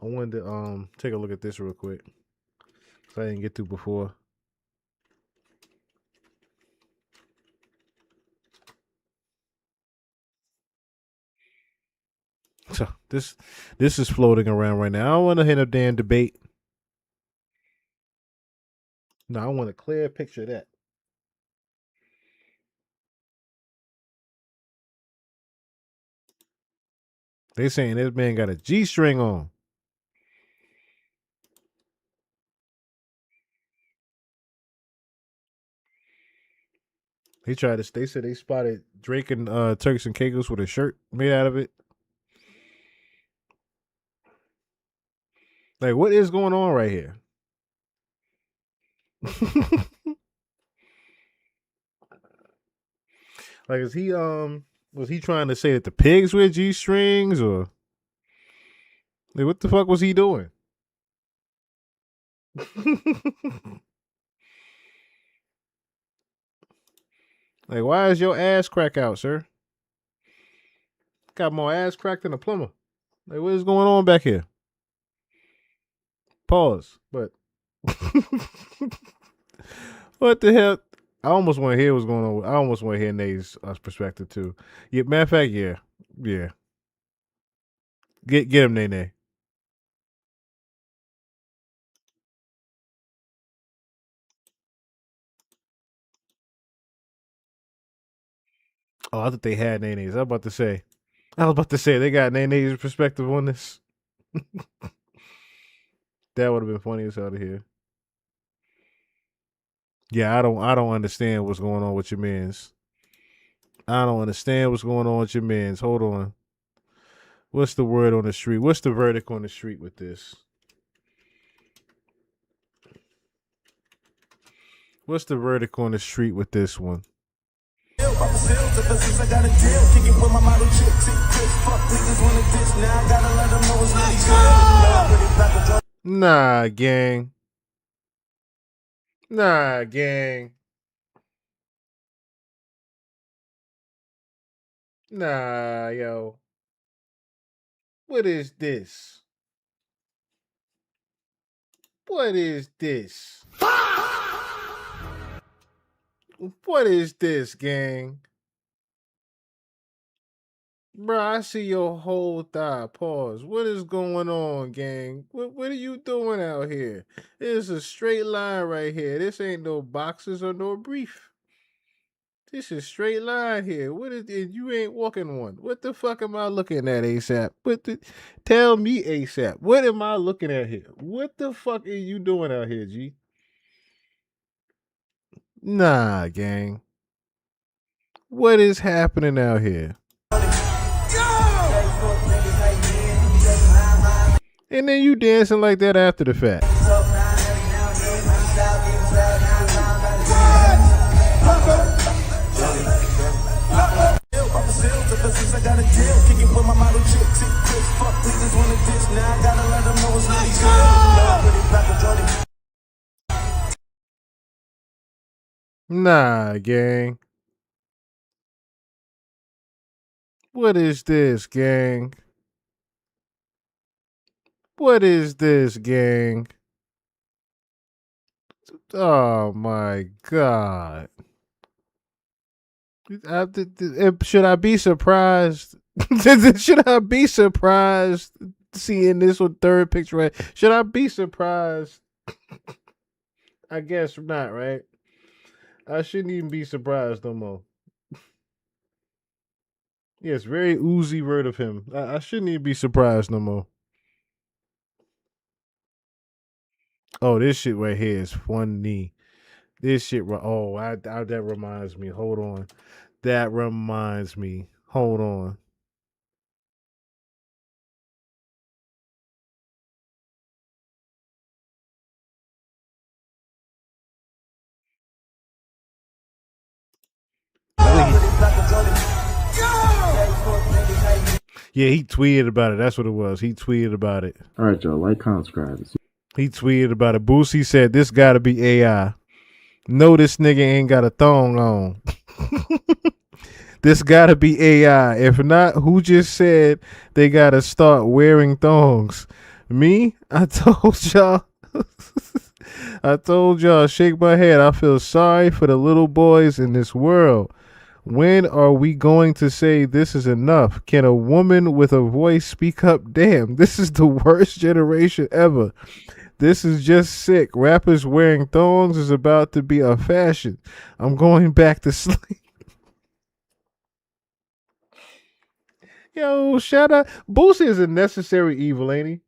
I wanted to take a look at this real quick. So I didn't get to before. So this is floating around right now. I don't want to hit a damn debate. No, I want a clear picture of that. They saying this man got a G string on. They tried to. They said they spotted Drake and Turks and Caicos with a shirt made out of it. Like, what is going on right here? Like, is he was he trying to say that the pigs wear G strings, or like what the fuck was he doing? Like, why is your ass crack out, sir? Got more ass crack than a plumber. Like, what is going on back here? Pause. But what the hell? I almost want to hear what's going on. I almost want to hear Nate's perspective too. Yeah, matter of fact, yeah. Get him, Nene. Oh, I thought they had Nene's. I was about to say they got Nene's perspective on this. That would have been funny as hell to hear. Yeah, I don't understand what's going on with your mans. I don't understand what's going on with your mans. Hold on. What's the word on the street? What's the verdict on the street with this? What's the verdict on the street with this one? Nah, gang. Nah, gang. Nah, yo. What is this? What is this? What is this, gang? Bro, I see your whole thigh. Pause. What is going on, gang? What are you doing out here? There's a straight line right here. This ain't no boxes or no brief. This is straight line here. What is it? You ain't walking one. What the fuck am I looking at, ASAP? Tell me, ASAP. What am I looking at here? What the fuck are you doing out here, G? Nah, gang. What is happening out here? And then you dancing like that after the fact. Nah, gang. What is this, gang? What is this, gang? Oh my god. Should I be surprised? Should I be surprised seeing this one third picture? Right? Should I be surprised? I guess not, right? I shouldn't even be surprised no more. Yes, very oozy word of him. I shouldn't even be surprised no more. Oh, this shit right here is funny. This shit. That reminds me. Hold on. That reminds me. Hold on. Yeah, he tweeted about it. That's what it was. He tweeted about it. All right, y'all. Like, comment, subscribe. He tweeted about it. Boosie said, this gotta be AI. No, this nigga ain't got a thong on. This gotta be AI. If not, who just said they gotta start wearing thongs? Me? I told y'all. I told y'all, shake my head. I feel sorry for the little boys in this world. When are we going to say this is enough? Can a woman with a voice speak up? Damn, this is the worst generation ever. This is just sick. Rappers wearing thongs is about to be a fashion. I'm going back to sleep. Yo, shout out. Boosie is a necessary evil, ain't he?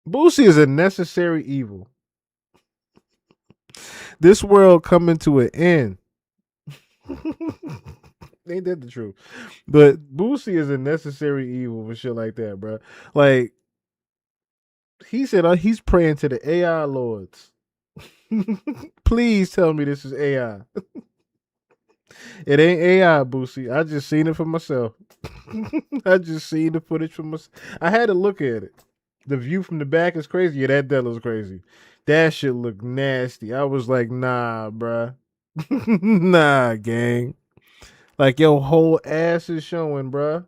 Boosie is a necessary evil. This world coming to an end. Ain't that the truth? But Boosie is a necessary evil for shit like that, bro. Like he said, he's praying to the AI lords. Please tell me this is AI. It ain't AI, Boosie. I just seen it for myself. I just seen the footage for myself. I had to look at it. The view from the back is crazy. Yeah, that looks crazy. That shit look nasty. I was like, nah, bruh. Nah, gang. Like your whole ass is showing, bruh.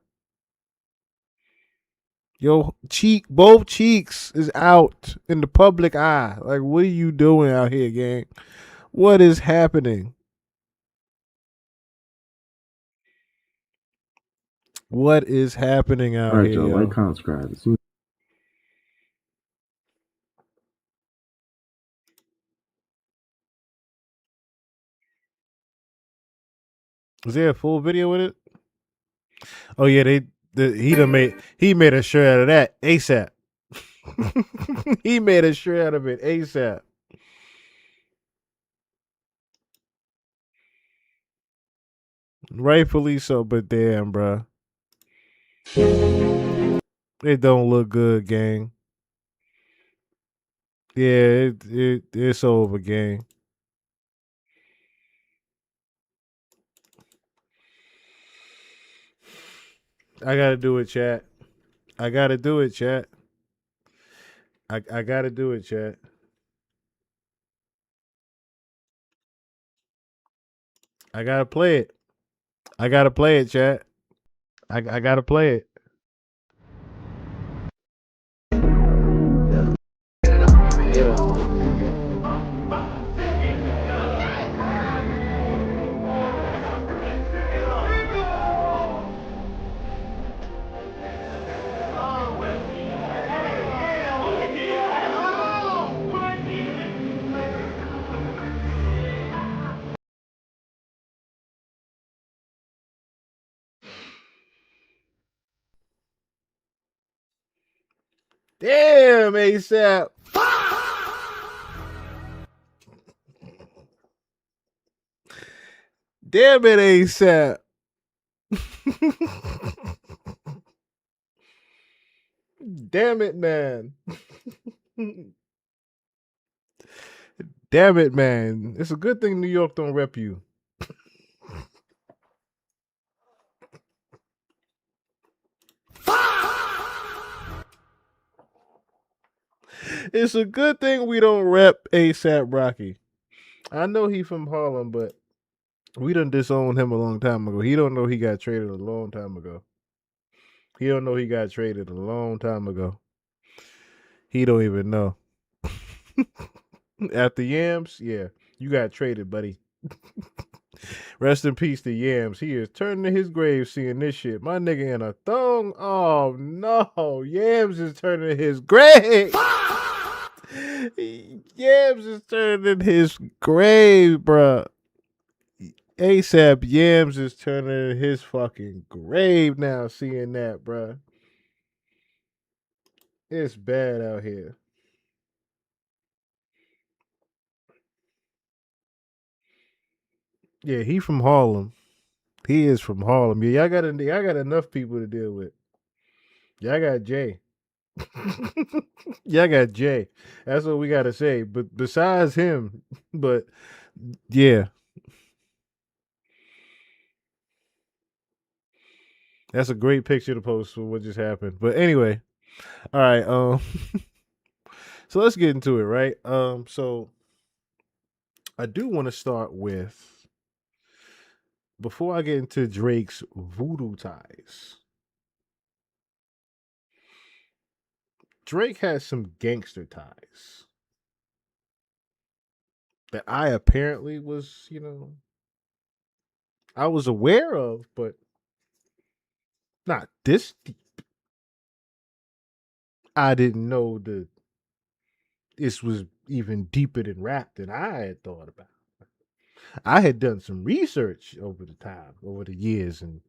Your cheek, both cheeks is out in the public eye. Like, what are you doing out here, gang? What is happening? What is happening out All right, here, y'all. Like, yo? comment, subscribe. Was there a full video with it? Oh yeah, he made a shirt out of that ASAP. He made a shirt out of it ASAP. Rightfully so, but damn, bro, it don't look good, gang. Yeah, it's over, gang. I gotta do it, chat. I gotta do it, chat. I gotta do it, chat. I gotta play it. I gotta play it, chat. I gotta play it. Damn, ASAP. Damn it, ASAP. Damn it, man. Damn it, man. It's a good thing New York don't rep you. It's a good thing we don't rep ASAP Rocky. I know he from Harlem, but we done disowned him a long time ago. He don't know he got traded a long time ago. He don't know he got traded a long time ago. He don't even know. After Yams, yeah, you got traded, buddy. Rest in peace to Yams. He is turning to his grave seeing this shit. My nigga in a thong. Oh no. Yams is turning to his grave. Yams is turning in his grave, bruh. ASAP Yams is turning in his fucking grave now seeing that, bruh. It's bad out here. Yeah, he from Harlem. He is from Harlem. Yeah, y'all got enough people to deal with. Y'all got Jay. Y'all got Jay. That's what we gotta say. But besides him, but yeah, that's a great picture to post for what just happened. But anyway, all right. So let's get into it, right? So I do want to start with before I get into Drake's voodoo ties. Drake has some gangster ties that I apparently was, I was aware of, but not this deep. I didn't know that this was even deeper than rap than I had thought about. I had done some research over the years, and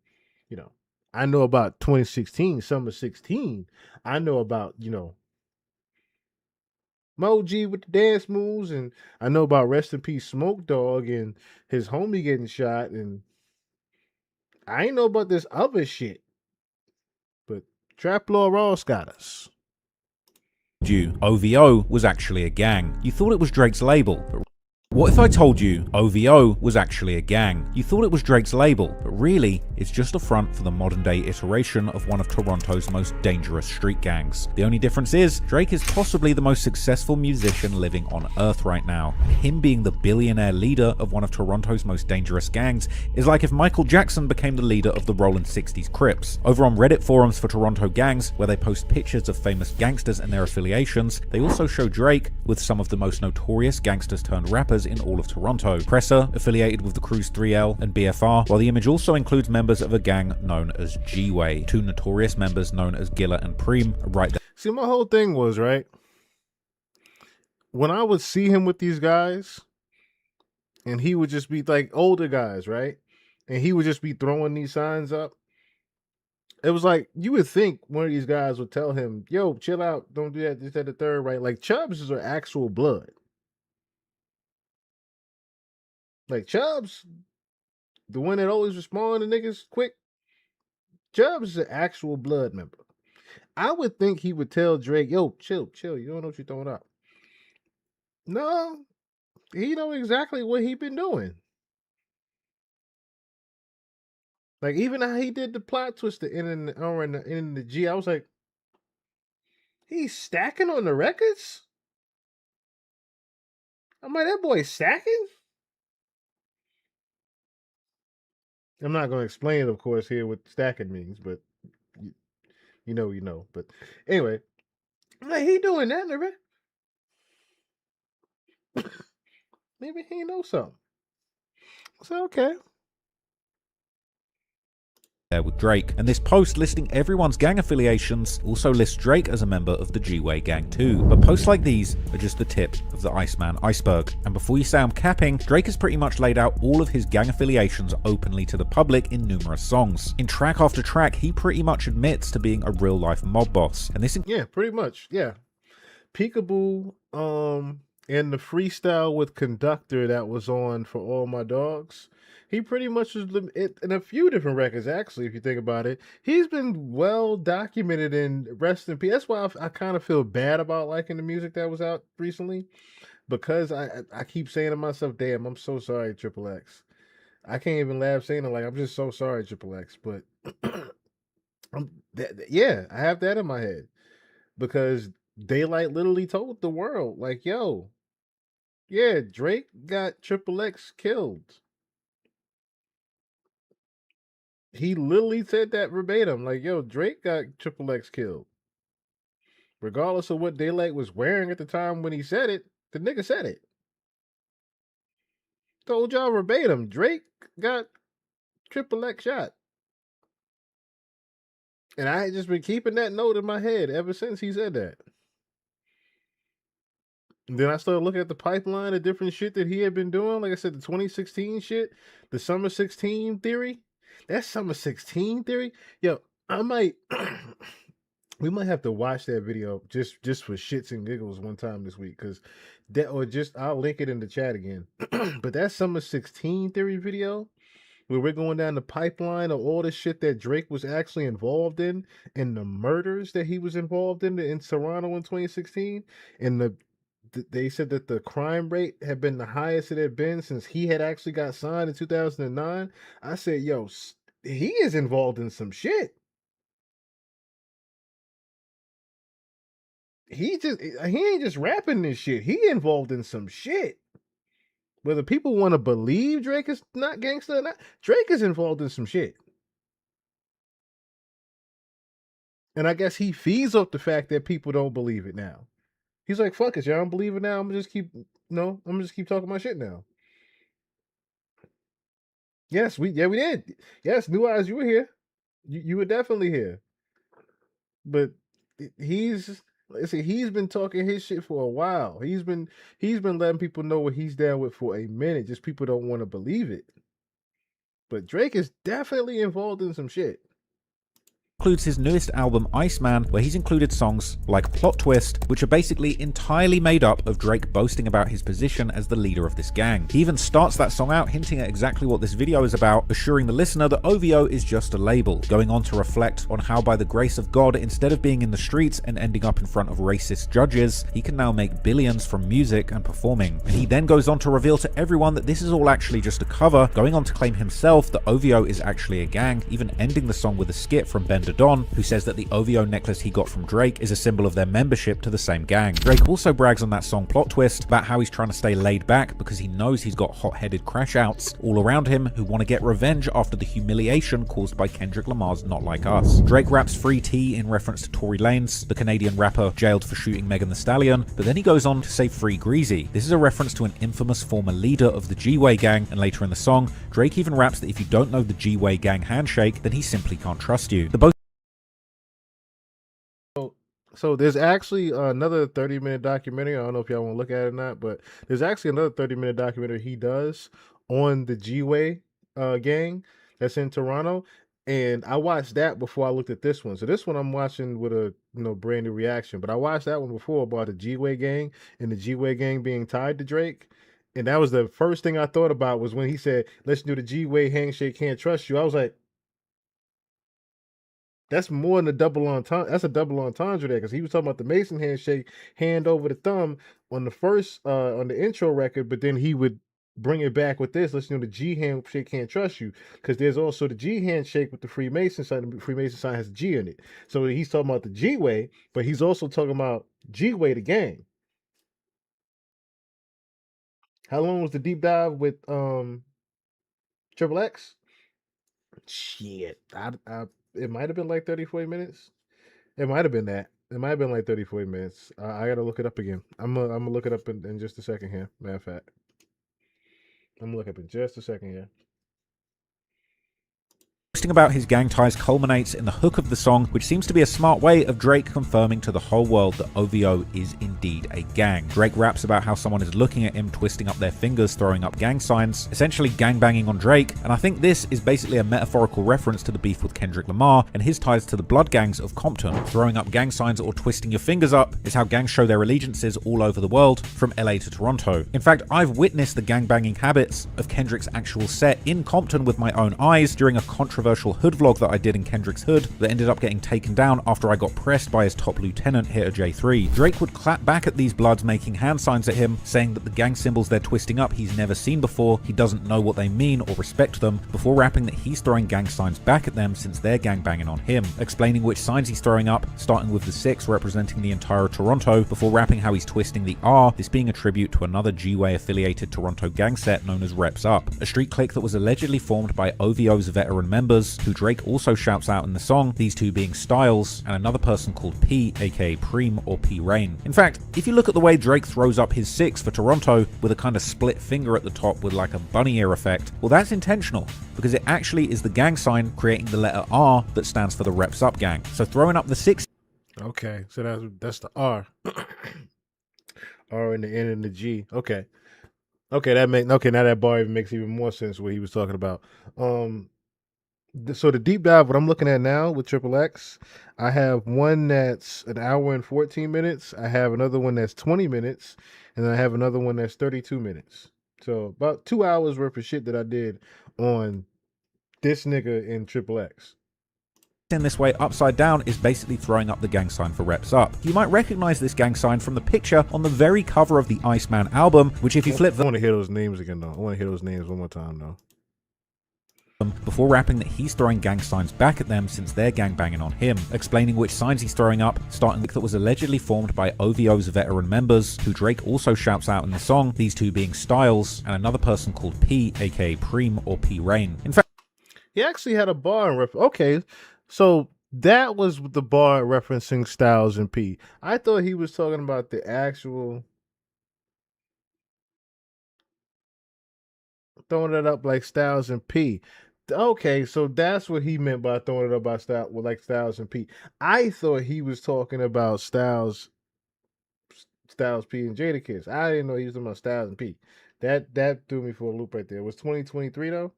you know, I know about 2016, summer 16. I know about, Moji with the dance moves, and I know about rest in peace Smoke Dogg and his homie getting shot, and I ain't know about this other shit. But Trap Law Ross got us. You, OVO was actually a gang. You thought it was Drake's label, but what if I told you OVO was actually a gang? You thought it was Drake's label, but really, it's just a front for the modern day iteration of one of Toronto's most dangerous street gangs. The only difference is, Drake is possibly the most successful musician living on Earth right now, and him being the billionaire leader of one of Toronto's most dangerous gangs is like if Michael Jackson became the leader of the Rollin' 60s Crips. Over on Reddit forums for Toronto gangs, where they post pictures of famous gangsters and their affiliations, they also show Drake with some of the most notorious gangsters turned rappers in all of Toronto. Presser, affiliated with the Cruise 3L and BFR, while the image also includes members of a gang known as G-Way. Two notorious members known as Gilla and Preem right there. See, my whole thing was, right, when I would see him with these guys, and he would just be like older guys, right? And he would just be throwing these signs up. It was like you would think one of these guys would tell him, "Yo, chill out, don't do that, this, that, the third, right?" Like Chubbs are actual blood. Like Chubbs, the one that always respond to niggas quick. Chubbs is an actual blood member. I would think he would tell Drake, "Yo, chill, chill. You don't know what you're throwing up." No, he know exactly what he been doing. Like even how he did the plot twist in the G, I was like, he's stacking on the records. I'm like, that boy stacking. I'm not going to explain, of course, here what stacking means, but you know. But anyway, I'm like, he doing that in the record. Maybe he knows something. So okay. There with Drake, and this post listing everyone's gang affiliations also lists Drake as a member of the G-Way gang too. But posts like these are just the tip of the Iceman iceberg. And before you say I'm capping, Drake has pretty much laid out all of his gang affiliations openly to the public in numerous songs. In track after track, he pretty much admits to being a real life mob boss. And this Yeah, pretty much. Yeah. Peekaboo, and the freestyle with Conductor that was on For All My Dogs. He pretty much was in a few different records, actually, if you think about it. He's been well documented in Rest in Peace. That's why I kind of feel bad about liking the music that was out recently, because I keep saying to myself, damn, I'm so sorry, Triple X. I can't even laugh saying it, like, I'm just so sorry, Triple X. But yeah, I have that in my head because Daylight literally told the world, like, yo, yeah, Drake got Triple X killed. He literally said that verbatim, like, yo, Drake got Triple X killed. Regardless of what Daylight was wearing at the time when he said it, the nigga said it. Told y'all verbatim, Drake got Triple X shot. And I had just been keeping that note in my head ever since he said that. And then I started looking at the pipeline of different shit that he had been doing. Like I said, the 2016 shit, the Summer 16 theory. That Summer 16 theory. Yo, I might we might have to watch that video just for shits and giggles one time this week. Cause that or just I'll link it in the chat again. But that Summer 16 theory video where we're going down the pipeline of all the shit that Drake was actually involved in and the murders that he was involved in Toronto in 2016 and they said that the crime rate had been the highest it had been since he had actually got signed in 2009. I said, yo, he is involved in some shit. He ain't just rapping this shit. He involved in some shit. Whether people want to believe Drake is not gangster or not, Drake is involved in some shit. And I guess he feeds off the fact that people don't believe it now. He's like, fuck it, y'all don't believe it now. I'm gonna just keep talking my shit now. Yes, we did. Yes, New Eyes, you were here. You were definitely here. But he's he's been talking his shit for a while. He's been letting people know what he's down with for a minute. Just people don't want to believe it. But Drake is definitely involved in some shit. Includes his newest album Iceman, where he's included songs like Plot Twist, which are basically entirely made up of Drake boasting about his position as the leader of this gang. He even starts that song out hinting at exactly what this video is about, assuring the listener that OVO is just a label, going on to reflect on how by the grace of God, instead of being in the streets and ending up in front of racist judges, he can now make billions from music and performing. And he then goes on to reveal to everyone that this is all actually just a cover, going on to claim himself that OVO is actually a gang, even ending the song with a skit from Ben Don, who says that the OVO necklace he got from Drake is a symbol of their membership to the same gang. Drake also brags on that song Plot Twist about how he's trying to stay laid back because he knows he's got hot-headed crash outs all around him who want to get revenge after the humiliation caused by Kendrick Lamar's Not Like Us. Drake raps Free T in reference to Tory Lanez, the Canadian rapper jailed for shooting Megan Thee Stallion, but then he goes on to say Free Greasy. This is a reference to an infamous former leader of the G-Way gang, and later in the song, Drake even raps that if you don't know the G-Way gang handshake, then he simply can't trust you. So there's actually another 30-minute documentary. I don't know if y'all want to look at it or not, but there's actually another 30-minute documentary he does on the G-Way gang that's in Toronto. And I watched that before I looked at this one. So this one I'm watching with a brand new reaction. But I watched that one before about the G-Way gang and the G-Way gang being tied to Drake. And that was the first thing I thought about was when he said, let's do the G-Way handshake, can't trust you. I was like, that's more than a double entendre. That's a double entendre there, because he was talking about the Mason handshake, hand over the thumb on the first on the intro record, but then he would bring it back with this. Listen to the G handshake, can't trust you, because there's also the G handshake with the Freemason sign. The Freemason sign has a G in it, so he's talking about the G way, but he's also talking about G way the gang. How long was the deep dive with Triple X? Shit, it might have been like 30, 40 minutes. It might have been that. It might have been like 30, 40 minutes. I gotta look it up again. I'm gonna look it up in just a second here. Matter of fact, I'm gonna look up in just a second here. Boasting about his gang ties culminates in the hook of the song, which seems to be a smart way of Drake confirming to the whole world that OVO is indeed a gang. Drake raps about how someone is looking at him, twisting up their fingers, throwing up gang signs, essentially gangbanging on Drake, and I think this is basically a metaphorical reference to the beef with Kendrick Lamar and his ties to the blood gangs of Compton. Throwing up gang signs or twisting your fingers up is how gangs show their allegiances all over the world, from LA to Toronto. In fact, I've witnessed the gangbanging habits of Kendrick's actual set in Compton with my own eyes during a controversial hood vlog that I did in Kendrick's hood that ended up getting taken down after I got pressed by his top lieutenant, Hitter J3. Drake would clap back at these bloods, making hand signs at him, saying that the gang symbols they're twisting up he's never seen before, he doesn't know what they mean or respect them, before rapping that he's throwing gang signs back at them since they're gangbanging on him, explaining which signs he's throwing up, starting with the 6 representing the entire Toronto, before rapping how he's twisting the R, this being a tribute to another G-Way affiliated Toronto gang set known as Reps Up, a street clique that was allegedly formed by OVO's veteran members, who Drake also shouts out in the song, these two being Styles and another person called P, aka Preem or P Rain. In fact, if you look at the way Drake throws up his 6 for Toronto with a kind of split finger at the top with like a bunny ear effect, well, that's intentional, because it actually is the gang sign creating the letter R that stands for the Reps Up gang. So throwing up the 6. Okay, so that's the R. R and the N and the G. Okay, now that bar even makes even more sense what he was talking about. So the deep dive, what I'm looking at now with Triple X, I have one that's an hour and 14 minutes. I have another one that's 20 minutes, and then I have another one that's 32 minutes. So about 2 hours worth of shit that I did on this nigga in Triple X. In this way upside down is basically throwing up the gang sign for Reps Up. You might recognize this gang sign from the picture on the very cover of the Iceman album, which if you flip I want to hear those names again though. I want to hear those names one more time though. Before rapping that he's throwing gang signs back at them since they're gangbanging on him, explaining which signs he's throwing up, starting with that was allegedly formed by OVO's veteran members, who Drake also shouts out in the song, these two being Styles and another person called P, aka Preem or P Rain. In fact, he actually had a bar in okay, so That was the bar referencing Styles and P. I thought he was talking about the actual throwing it up like Styles and P. Okay, so that's what he meant by throwing it up by Styles, with like Styles and P. I thought he was talking about Styles P and Jadakiss. I didn't know he was talking about Styles and P. That threw me for a loop right there. Was 2023 though?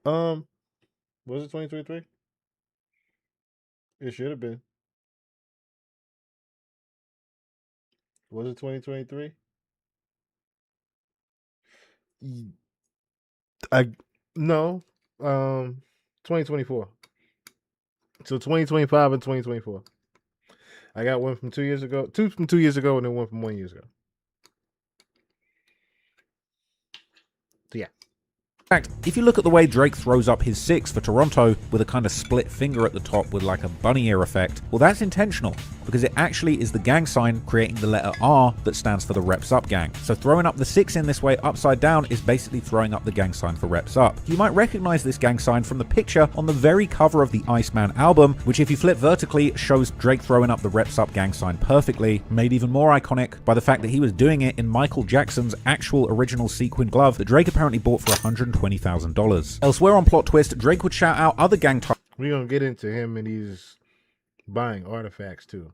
Was it 2023? It should have been. Was it 2023? I no. 2024. So 2025 and 2024. I got one from 2 years ago, two from 2 years ago, and then one from 1 year ago. So yeah. In fact, if you look at the way Drake throws up his 6 for Toronto with a kind of split finger at the top with like a bunny ear effect, well, that's intentional because it actually is the gang sign creating the letter R that stands for the Reps Up gang. So throwing up the 6 in this way upside down is basically throwing up the gang sign for Reps Up. You might recognize this gang sign from the picture on the very cover of the Iceman album, which if you flip vertically shows Drake throwing up the Reps Up gang sign perfectly, made even more iconic by the fact that he was doing it in Michael Jackson's actual original sequin glove that Drake apparently bought for $120,000. Elsewhere on Plot Twist, Drake would shout out other gang We're gonna get into him and he's buying artifacts too.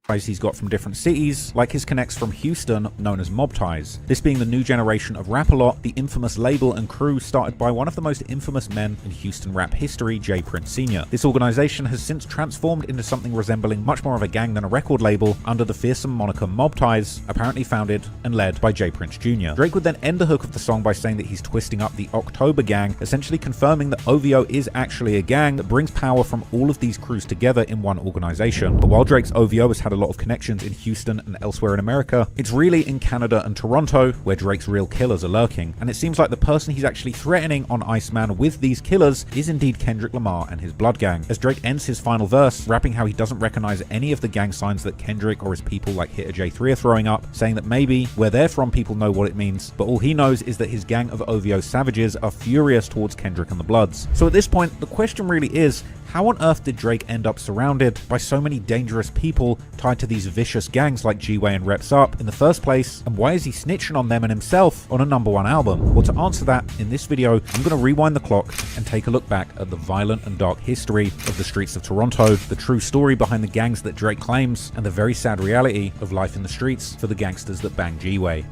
He's got from different cities, like his connects from Houston, known as Mob Ties. This being the new generation of Rap-A-Lot, the infamous label and crew started by one of the most infamous men in Houston rap history, J. Prince Sr. This organization has since transformed into something resembling much more of a gang than a record label under the fearsome moniker Mob Ties, apparently founded and led by J. Prince Jr. Drake would then end the hook of the song by saying that he's twisting up the October Gang, essentially confirming that OVO is actually a gang that brings power from all of these crews together in one organization. But while Drake's OVO has had a lot of connections in Houston and elsewhere in America, it's really in Canada and Toronto where Drake's real killers are lurking, and it seems like the person he's actually threatening on Iceman with these killers is indeed Kendrick Lamar and his Blood Gang. As Drake ends his final verse, rapping how he doesn't recognize any of the gang signs that Kendrick or his people like Hitter J3 are throwing up, saying that maybe where they're from people know what it means, but all he knows is that his gang of OVO savages are furious towards Kendrick and the Bloods. So at this point, the question really is, how on earth did Drake end up surrounded by so many dangerous people tied to these vicious gangs like G-Way and Reps Up in the first place, and why is he snitching on them and himself on a #1 album? Well, to answer that, in this video, I'm going to rewind the clock and take a look back at the violent and dark history of the streets of Toronto, the true story behind the gangs that Drake claims, and the very sad reality of life in the streets for the gangsters that bang G-Way.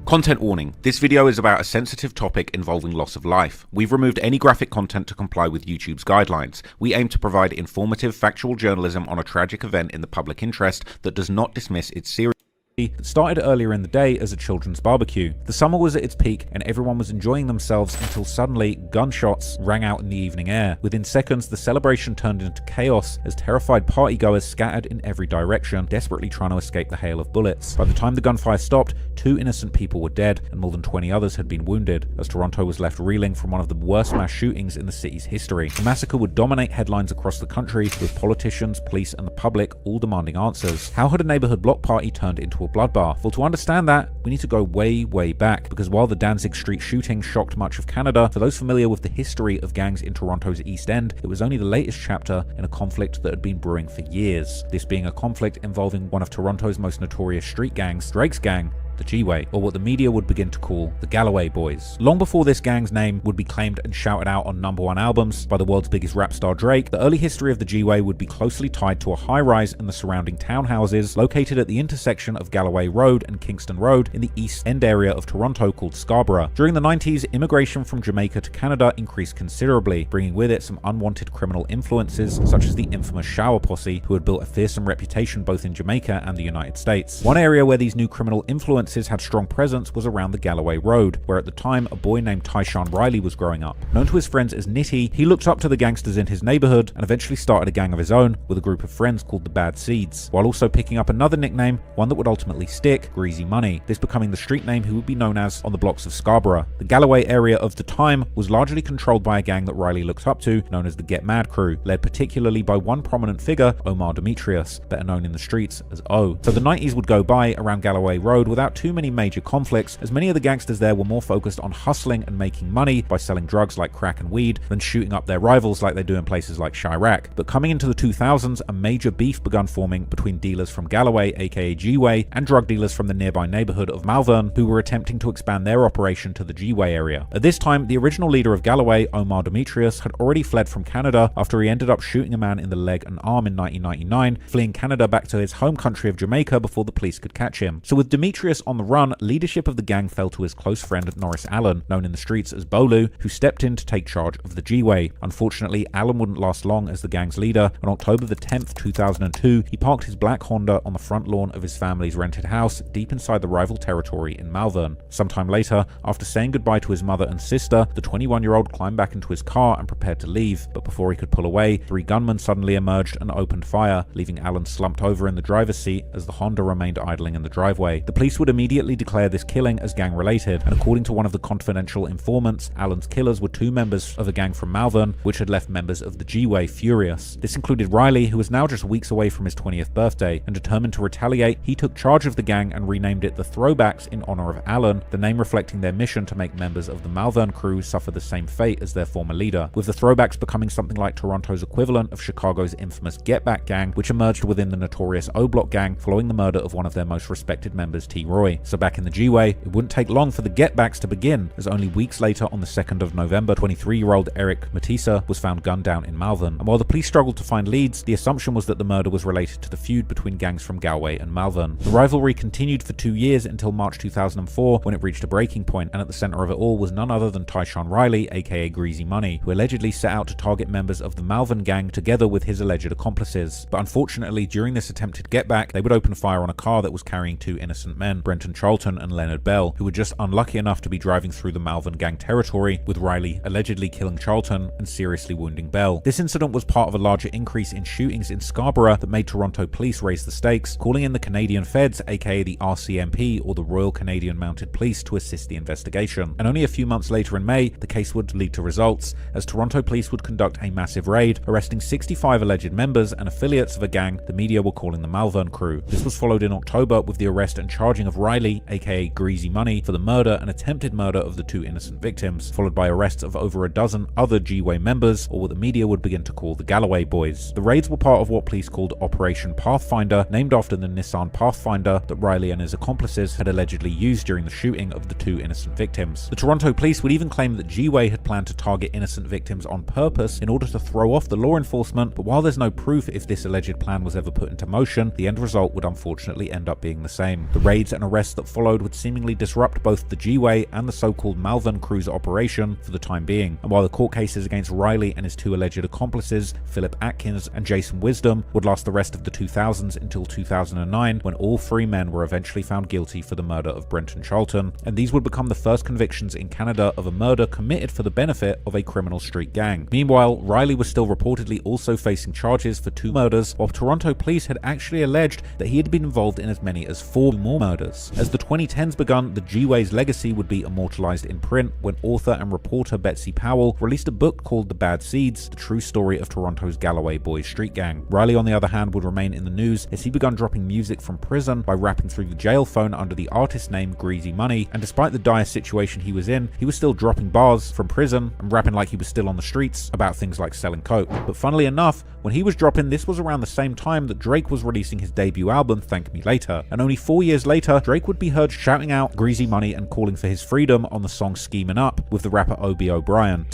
Content warning. This video is about a sensitive topic involving loss of life. We've removed any graphic content to comply with YouTube's guidelines. We aim to provide informative, factual journalism on a tragic event in the public interest that does not dismiss its seriousness. That started earlier in the day as a children's barbecue. The summer was at its peak and everyone was enjoying themselves until suddenly gunshots rang out in the evening air. Within seconds, the celebration turned into chaos as terrified partygoers scattered in every direction, desperately trying to escape the hail of bullets. By the time the gunfire stopped, 2 innocent people were dead and more than 20 others had been wounded, as Toronto was left reeling from one of the worst mass shootings in the city's history. The massacre would dominate headlines across the country, with politicians, police and the public all demanding answers. How had a neighborhood block party turned into a bloodbath? Well, to understand that, we need to go way back, because while the Danzig Street shooting shocked much of Canada, for those familiar with the history of gangs in Toronto's East End, it was only the latest chapter in a conflict that had been brewing for years. This being a conflict involving one of Toronto's most notorious street gangs, Drake's gang, the G-Way, or what the media would begin to call the Galloway Boys. Long before this gang's name would be claimed and shouted out on #1 albums by the world's biggest rap star Drake, the early history of the G-Way would be closely tied to a high-rise and the surrounding townhouses located at the intersection of Galloway Road and Kingston Road in the East End area of Toronto called Scarborough. During the 90s, immigration from Jamaica to Canada increased considerably, bringing with it some unwanted criminal influences such as the infamous Shower Posse, who had built a fearsome reputation both in Jamaica and the United States. One area where these new criminal influences had strong presence was around the Galloway Road, where at the time a boy named Tyshawn Riley was growing up. Known to his friends as Nitty, he looked up to the gangsters in his neighborhood and eventually started a gang of his own with a group of friends called the Bad Seeds, while also picking up another nickname, one that would ultimately stick, Greasy Money, this becoming the street name he would be known as on the blocks of Scarborough. The Galloway area of the time was largely controlled by a gang that Riley looked up to, known as the Get Mad Crew, led particularly by one prominent figure, Omar Demetrius, better known in the streets as O. So the 90s would go by around Galloway Road without too many major conflicts, as many of the gangsters there were more focused on hustling and making money by selling drugs like crack and weed than shooting up their rivals like they do in places like Chirac. But coming into the 2000s, a major beef began forming between dealers from Galloway, aka G-Way, and drug dealers from the nearby neighborhood of Malvern, who were attempting to expand their operation to the G-Way area. At this time, the original leader of Galloway, Omar Demetrius, had already fled from Canada after he ended up shooting a man in the leg and arm in 1999, fleeing Canada back to his home country of Jamaica before the police could catch him. So with Demetrius on the run, leadership of the gang fell to his close friend Norris Allen, known in the streets as Bolu, who stepped in to take charge of the G-Way. Unfortunately, Allen wouldn't last long as the gang's leader. On October the 10th, 2002, he parked his black Honda on the front lawn of his family's rented house deep inside the rival territory in Malvern. Sometime later, after saying goodbye to his mother and sister, the 21-year-old climbed back into his car and prepared to leave, but before he could pull away, 3 gunmen suddenly emerged and opened fire, leaving Allen slumped over in the driver's seat as the Honda remained idling in the driveway. The police would immediately declare this killing as gang-related, and according to one of the confidential informants, Allen's killers were 2 members of a gang from Malvern, which had left members of the G-Way furious. This included Riley, who was now just weeks away from his 20th birthday, and determined to retaliate, he took charge of the gang and renamed it the Throwbacks in honor of Allen, the name reflecting their mission to make members of the Malvern crew suffer the same fate as their former leader, with the Throwbacks becoming something like Toronto's equivalent of Chicago's infamous Get Back gang, which emerged within the notorious O-Block gang following the murder of one of their most respected members, T. Roy. So back in the G-Way, it wouldn't take long for the Get Backs to begin, as only weeks later on the 2nd of November, 23-year-old Eric Matissa was found gunned down in Malvern. And while the police struggled to find leads, the assumption was that the murder was related to the feud between gangs from Galway and Malvern. The rivalry continued for 2 years until March 2004, when it reached a breaking point, and at the center of it all was none other than Tyshawn Riley, aka Greasy Money, who allegedly set out to target members of the Malvern gang together with his alleged accomplices. But unfortunately, during this attempted get back, they would open fire on a car that was carrying 2 innocent men, Brenton Charlton and Leonard Bell, who were just unlucky enough to be driving through the Malvern gang territory, with Riley allegedly killing Charlton and seriously wounding Bell. This incident was part of a larger increase in shootings in Scarborough that made Toronto police raise the stakes, calling in the Canadian Feds, aka the RCMP or the Royal Canadian Mounted Police, to assist the investigation. And only a few months later in May, the case would lead to results, as Toronto police would conduct a massive raid, arresting 65 alleged members and affiliates of a gang the media were calling the Malvern crew. This was followed in October with the arrest and charging of Riley, aka Greasy Money, for the murder and attempted murder of the 2 innocent victims, followed by arrests of over a dozen other G-Way members, or what the media would begin to call the Galloway Boys. The raids were part of what police called Operation Pathfinder, named after the Nissan Pathfinder that Riley and his accomplices had allegedly used during the shooting of the 2 innocent victims. The Toronto police would even claim that G-Way had planned to target innocent victims on purpose in order to throw off the law enforcement, but while there's no proof if this alleged plan was ever put into motion, the end result would unfortunately end up being the same. The raids and arrests that followed would seemingly disrupt both the G-Way and the so-called Malvern crew's operation for the time being, and while the court cases against Riley and his 2 alleged accomplices, Philip Atkins and Jason Wisdom, would last the rest of the 2000s until 2009, when all 3 men were eventually found guilty for the murder of Brenton Charlton, and these would become the first convictions in Canada of a murder committed for the benefit of a criminal street gang. Meanwhile, Riley was still reportedly also facing charges for 2 murders, while Toronto police had actually alleged that he had been involved in as many as 4 more murders. As the 2010s begun, the G-Way's legacy would be immortalized in print when author and reporter Betsy Powell released a book called The Bad Seeds, the true story of Toronto's Galloway Boys street gang. Riley, on the other hand, would remain in the news as he began dropping music from prison by rapping through the jail phone under the artist name Greasy Money, and despite the dire situation he was in, he was still dropping bars from prison and rapping like he was still on the streets about things like selling coke. But funnily enough, when he was dropping, this was around the same time that Drake was releasing his debut album, Thank Me Later, and only 4 years later, Drake would be heard shouting out Greasy Money and calling for his freedom on the song Schemin' Up with the rapper O.B. O'Brien.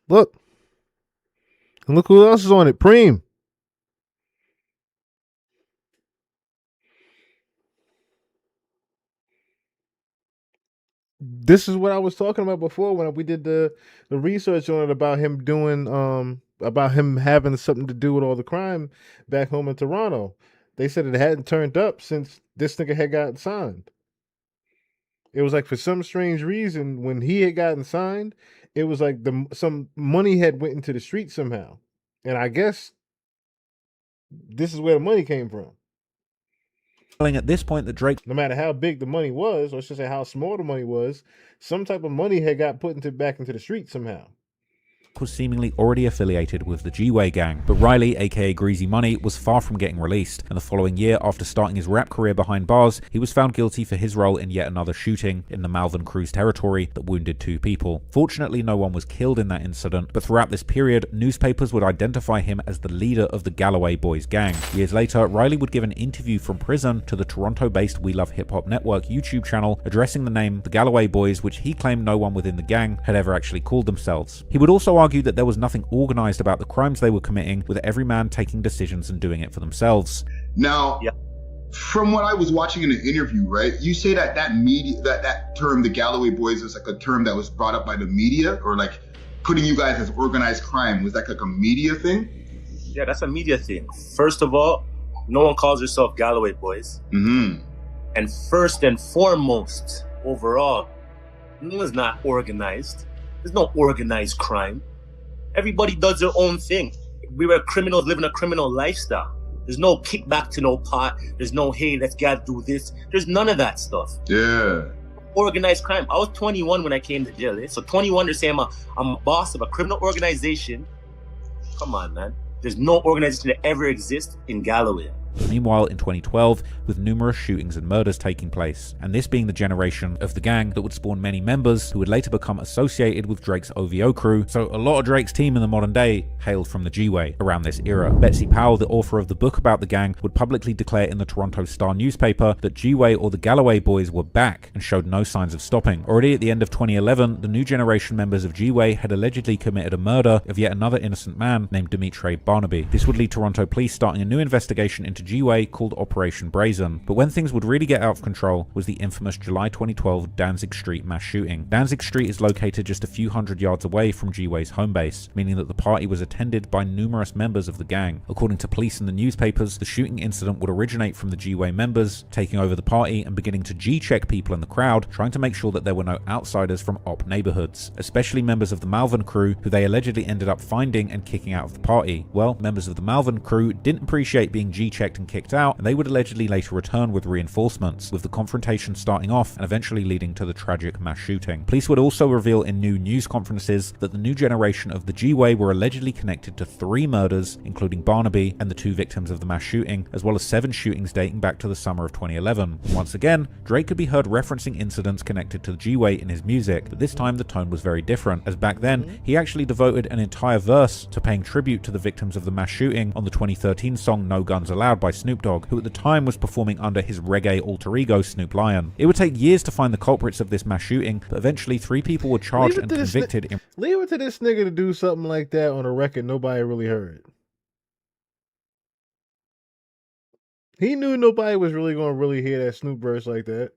Look. And look who else is on it. Preem. This is what I was talking about before when we did the research on it about him doing about him having something to do with all the crime back home in Toronto. They said it hadn't turned up since this nigga had gotten signed. It was like for some strange reason when he had gotten signed, it was like some money had went into the street somehow. And I guess this is where the money came from. At this point that Drake, no matter how big the money was, or I should say how small the money was, some type of money had got put back into the street somehow. was seemingly already affiliated with the G-Way gang, but Riley, aka Greasy Money, was far from getting released, and the following year, after starting his rap career behind bars, he was found guilty for his role in yet another shooting in the Malvern Crew's territory that wounded 2 people. Fortunately, no one was killed in that incident, but throughout this period, newspapers would identify him as the leader of the Galloway Boys gang. Years later, Riley would give an interview from prison to the Toronto-based We Love Hip Hop Network YouTube channel, addressing the name the Galloway Boys, which he claimed no one within the gang had ever actually called themselves. He would also argue that there was nothing organized about the crimes they were committing, with every man taking decisions and doing it for themselves. Now, from what I was watching in the interview, right, you say that media, that term, the Galloway Boys, is like a term that was brought up by the media, or like putting you guys as organized crime. Was that like a media thing? Yeah, that's a media thing. First of all, no one calls yourself Galloway Boys. Mm-hmm. And first and foremost, overall, no one's not organized. There's no organized crime. Everybody does their own thing. We were criminals living a criminal lifestyle. There's no kickback to no pot. There's no, hey, let's gotta do this. There's none of that stuff. Yeah. Organized crime. I was 21 when I came to jail. So 21, they're saying I'm a boss of a criminal organization. Come on, man. There's no organization that ever exists in Galloway. Meanwhile, in 2012, with numerous shootings and murders taking place, and this being the generation of the gang that would spawn many members who would later become associated with Drake's OVO crew, so a lot of Drake's team in the modern day hailed from the G-Way around this era. Betsy Powell, the author of the book about the gang, would publicly declare in the Toronto Star newspaper that G-Way or the Galloway Boys were back and showed no signs of stopping. Already at the end of 2011, the new generation members of G-Way had allegedly committed a murder of yet another innocent man named Dimitri Barnaby. This would lead Toronto police starting a new investigation into G-Way called Operation Brazen. But when things would really get out of control was the infamous July 2012 Danzig Street mass shooting. Danzig Street is located just a few hundred yards away from G-Way's home base, meaning that the party was attended by numerous members of the gang. According to police and the newspapers, the shooting incident would originate from the G-Way members taking over the party and beginning to G-check people in the crowd, trying to make sure that there were no outsiders from op neighborhoods, especially members of the Malvern crew, who they allegedly ended up finding and kicking out of the party. Well, members of the Malvern crew didn't appreciate being G-checked and kicked out, and they would allegedly later return with reinforcements, with the confrontation starting off and eventually leading to the tragic mass shooting. Police would also reveal in new news conferences that the new generation of the G-Way were allegedly connected to 3 murders, including Barnaby and the 2 victims of the mass shooting, as well as 7 shootings dating back to the summer of 2011. Once again, Drake could be heard referencing incidents connected to the G-Way in his music, but this time the tone was very different, as back then he actually devoted an entire verse to paying tribute to the victims of the mass shooting on the 2013 song No Guns Allowed by Snoop Dogg, who at the time was performing under his reggae alter ego Snoop Lion. It would take years to find the culprits of this mass shooting, but eventually 3 people were charged and convicted. Leave it to this nigga to do something like that on a record nobody really heard. He knew nobody was really going to really hear that Snoop verse like that.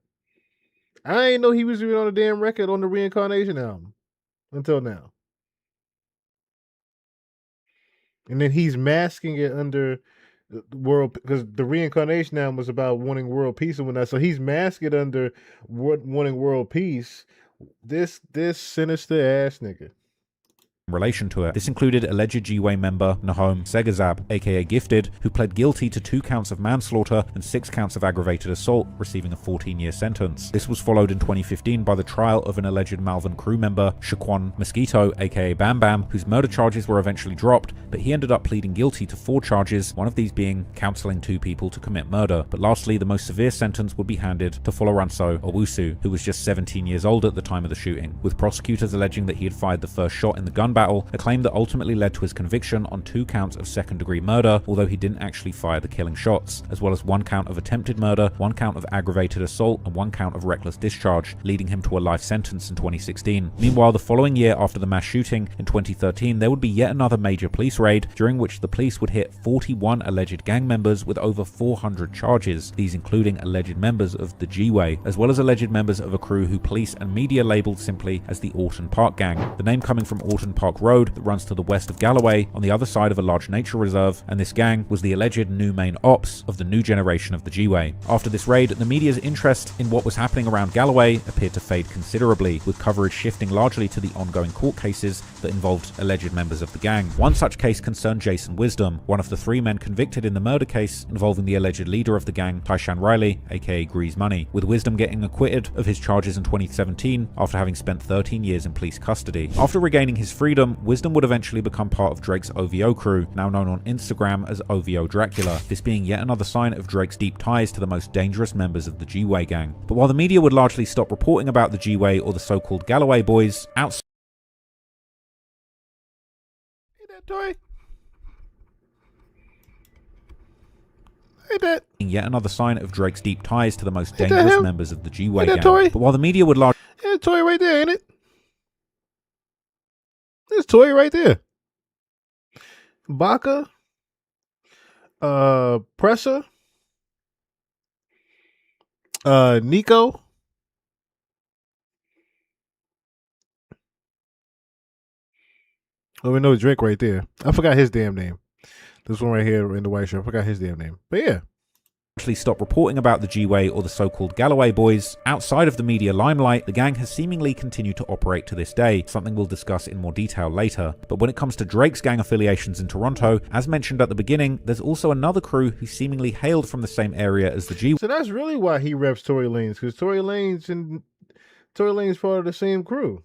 I ain't know he was even on a damn record on the Reincarnation album until now. And then he's masking it under the world, because the Reincarnation album was about wanting world peace and whatnot. So he's masking it under wanting world peace. This sinister ass nigga. In relation to it. This included alleged G-Way member Nahom Segazab, aka Gifted, who pled guilty to 2 counts of manslaughter and 6 counts of aggravated assault, receiving a 14-year sentence. This was followed in 2015 by the trial of an alleged Malvern crew member, Shaquan Mosquito, aka Bam Bam, whose murder charges were eventually dropped, but he ended up pleading guilty to 4 charges, one of these being counseling 2 people to commit murder. But lastly, the most severe sentence would be handed to Foloranso Owusu, who was just 17 years old at the time of the shooting, with prosecutors alleging that he had fired the first shot in the gun battle, a claim that ultimately led to his conviction on 2 counts of second-degree murder, although he didn't actually fire the killing shots, as well as 1 count of attempted murder, 1 count of aggravated assault, and 1 count of reckless discharge, leading him to a life sentence in 2016. Meanwhile, the following year after the mass shooting, in 2013, there would be yet another major police raid, during which the police would hit 41 alleged gang members with over 400 charges, these including alleged members of the G-Way, as well as alleged members of a crew who police and media labelled simply as the Orton Park Gang, the name coming from Orton Park Road that runs to the west of Galloway on the other side of a large nature reserve, and this gang was the alleged new main ops of the new generation of the G-Way. After this raid, the media's interest in what was happening around Galloway appeared to fade considerably, with coverage shifting largely to the ongoing court cases that involved alleged members of the gang. One such case concerned Jason Wisdom, one of the 3 men convicted in the murder case involving the alleged leader of the gang, Tyshawn Riley, aka Grease Money, with Wisdom getting acquitted of his charges in 2017 after having spent 13 years in police custody. After regaining his freedom, freedom, Wisdom would eventually become part of Drake's OVO crew, now known on Instagram as OVO Dracula, this being yet another sign of Drake's deep ties to the most dangerous members of the G-Way gang. But while the media would largely stop reporting about the G-Way or the so-called Galloway boys, outside yet another sign of Drake's deep ties to the most dangerous members of the G-Way gang. But while the media would largely... There's Toy right there, ain't it? There's Toy right there. Baka. Pressa. Nico. Oh, we know Drake right there. I forgot his damn name. This one right here in the white shirt. I forgot his damn name. But yeah. Actually stop reporting about the G-Way or the so-called Galloway boys. Outside of the media limelight, the gang has seemingly continued to operate to this day, something we'll discuss in more detail later. But when it comes to Drake's gang affiliations in Toronto, as mentioned at the beginning, there's also another crew who seemingly hailed from the same area as the G-Way. So that's really why he reps Tory Lanez, because Tory Lanez part of the same crew.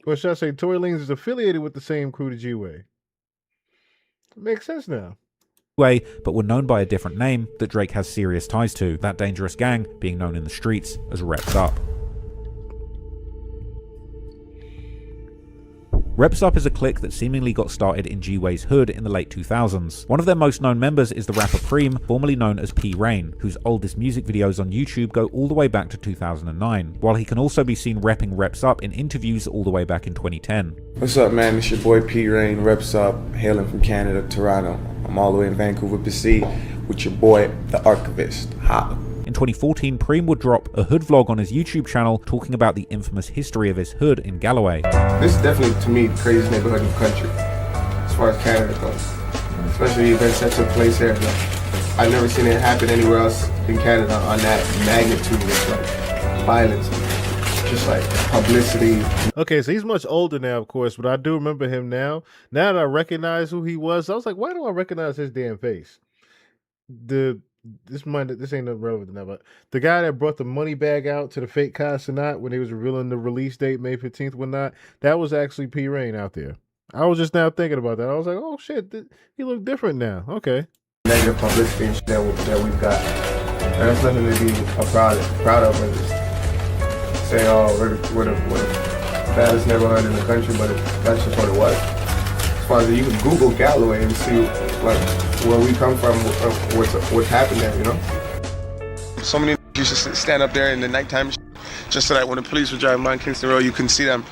Or should I say Tory Lanez is affiliated with the same crew, the G-Way. Makes sense now. But were known by a different name that Drake has serious ties to, that dangerous gang being known in the streets as Reps Up. Reps Up is a clique that seemingly got started in G-Way's hood in the late 2000s. One of their most known members is the rapper Preem, formerly known as P Rain, whose oldest music videos on YouTube go all the way back to 2009, while he can also be seen repping Reps Up in interviews all the way back in 2010. What's up, man? It's your boy P Rain, Reps Up, hailing from Canada, Toronto. I'm all the way in Vancouver, BC, with your boy, The Archivist. Holla. In 2014, Preem would drop a hood vlog on his YouTube channel talking about the infamous history of his hood in Galloway. This is definitely, to me, the craziest neighborhood in the country, as far as Canada goes. Especially events that took place here. I've never seen it happen anywhere else in Canada on that magnitude of like violence, just like publicity. Okay, so he's much older now, of course, but I do remember him now. Now that I recognize who he was, I was like, why do I recognize his damn face? This ain't nothing relevant now, but the guy that brought the money bag out to the fake Casanat when they was revealing the release date, May 15th, whatnot, that was actually P Rain out there. I was just now thinking about that. I was like, oh shit, he look different now. Okay. Negative publicity and shit that we've got. And that's nothing to be proud of and just say, oh, we're the baddest neighborhood in the country, but that's just what it was. As far as you can Google Galloway and see like where we come from, what's happened there, you know? So many used to stand up there in the nighttime just so that when the police were driving by Kingston Road, you couldn't see them.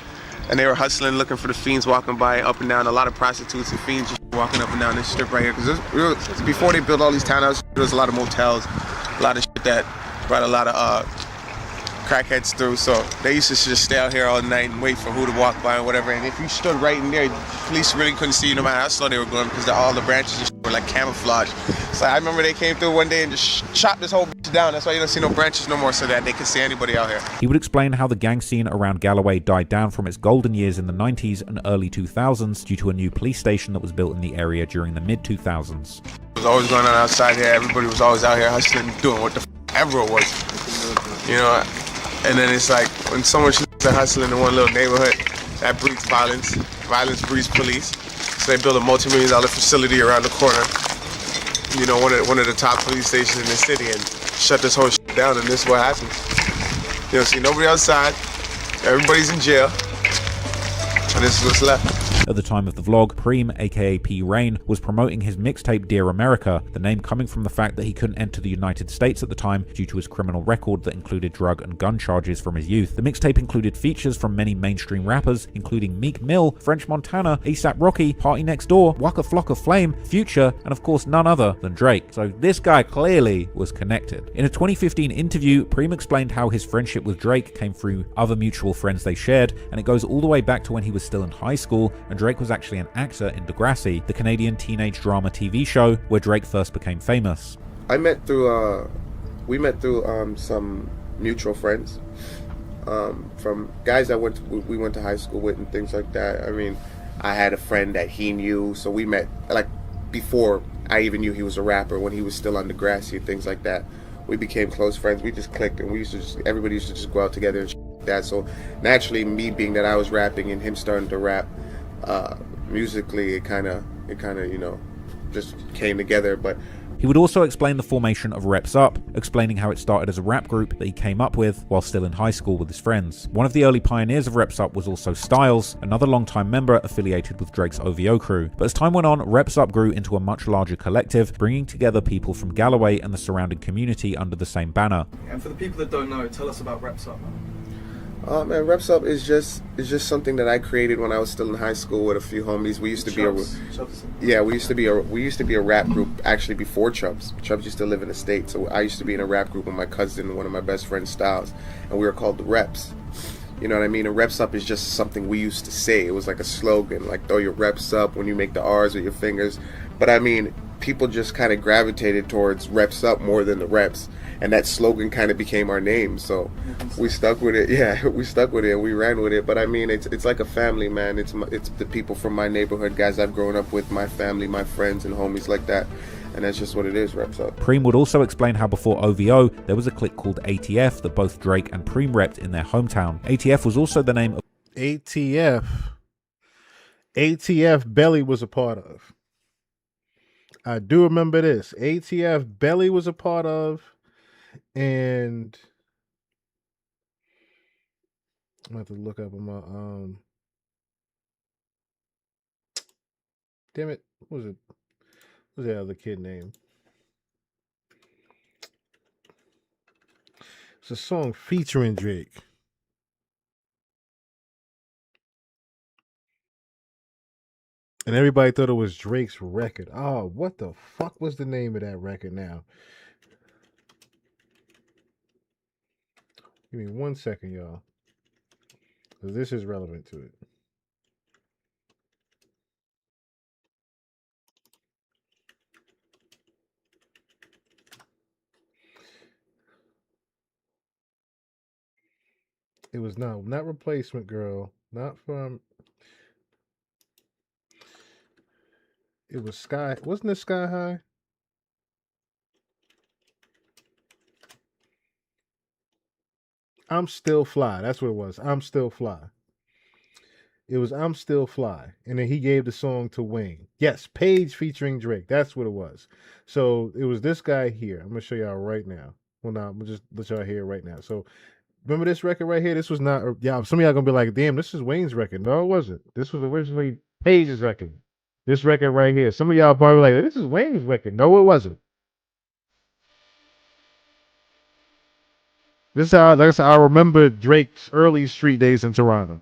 And they were hustling, looking for the fiends walking by up and down. A lot of prostitutes and fiends just walking up and down this strip right here. Because before they built all these townhouses, there was a lot of motels, a lot of shit that brought a lot of crackheads through. So they used to just stay out here all night and wait for who to walk by or whatever. And if you stood right in there, police really couldn't see you no matter how slow they were going because all the branches and shit were like camouflage. So I remember they came through one day and just chopped this whole bitch down. That's why you don't see no branches no more, so that they can see anybody out here. He would explain how the gang scene around Galloway died down from its golden years in the 90s and early 2000s due to a new police station that was built in the area during the mid-2000s. It was always going on outside here. Everybody was always out here hustling, doing what the ever it was. You know, and then it's like when so much are hustling in one little neighborhood, that breeds violence. Violence breeds police. So they built a multi-million-dollar facility around the corner. You know, one of the top police stations in the city, and shut this whole shit down. And this is what happens. You don't see nobody outside. Everybody's in jail, and this is what's left. At the time of the vlog, Preem, aka P Rain, was promoting his mixtape Dear America, the name coming from the fact that he couldn't enter the United States at the time due to his criminal record that included drug and gun charges from his youth. The mixtape included features from many mainstream rappers, including Meek Mill, French Montana, A$AP Rocky, Party Next Door, Waka Flocka Flame, Future, and of course none other than Drake. So this guy clearly was connected. In a 2015 interview, Preem explained how his friendship with Drake came through other mutual friends they shared, and it goes all the way back to when he was still in high school, and Drake was actually an actor in Degrassi, the Canadian teenage drama TV show where Drake first became famous. We met through some mutual friends, from guys that we went to high school with and things like that. I mean, I had a friend that he knew, so we met like before I even knew he was a rapper, when he was still on Degrassi and things like that. We became close friends. We just clicked, and everybody used to just go out together and that. So naturally, me being that I was rapping and him starting to rap, musically, it kind of just came together. But he would also explain the formation of Reps Up, explaining how it started as a rap group that he came up with while still in high school with his friends. One of the early pioneers of Reps Up was also Styles, another longtime member affiliated with Drake's OVO crew. But as time went on, Reps Up grew into a much larger collective, bringing together people from Galloway and the surrounding community under the same banner. And for the people that don't know, tell us about Reps Up. Man, Reps Up is just something that I created when I was still in high school with a few homies. We used to be we used to be a rap group actually before Chubbs. Chubbs used to live in the States, so I used to be in a rap group with my cousin, one of my best friends, Styles, and we were called the Reps. You know what I mean? And Reps Up is just something we used to say. It was like a slogan, like throw your reps up when you make the R's with your fingers. But I mean, people just kind of gravitated towards Reps Up more than the reps, and that slogan kind of became our name. So we stuck with it. Yeah, we stuck with it and we ran with it. But I mean, it's like a family, man. It's the people from my neighborhood, guys I've grown up with, my family, my friends and homies like that. And that's just what it is, Reps Up. Preem would also explain how before OVO, there was a clique called ATF that both Drake and Preem repped in their hometown. ATF was also the name of ATF. ATF Belly was a part of. I do remember this. ATF Belly was a part of, and I'm going to have to look up on my damn it, what was it? What's that other kid name? It's a song featuring Drake. And everybody thought it was Drake's record. Oh, what the fuck was the name of that record now? Give me 1 second, y'all. Because this is relevant to it. It was not Replacement Girl. Not from... It was Sky... Wasn't it Sky High? I'm Still Fly. That's what it was. I'm Still Fly. It was I'm Still Fly. And then he gave the song to Wayne. Yes, Paige featuring Drake. That's what it was. So it was this guy here. I'm going to show y'all right now. Well, no, I'm going to just let y'all hear it right now. So remember this record right here? This was not... Yeah, some of y'all going to be like, damn, this is Wayne's record. No, it wasn't. This was originally Paige's record. This record right here. Some of y'all probably like, this is Wayne's record. No, it wasn't. That's how I remember Drake's early street days in Toronto.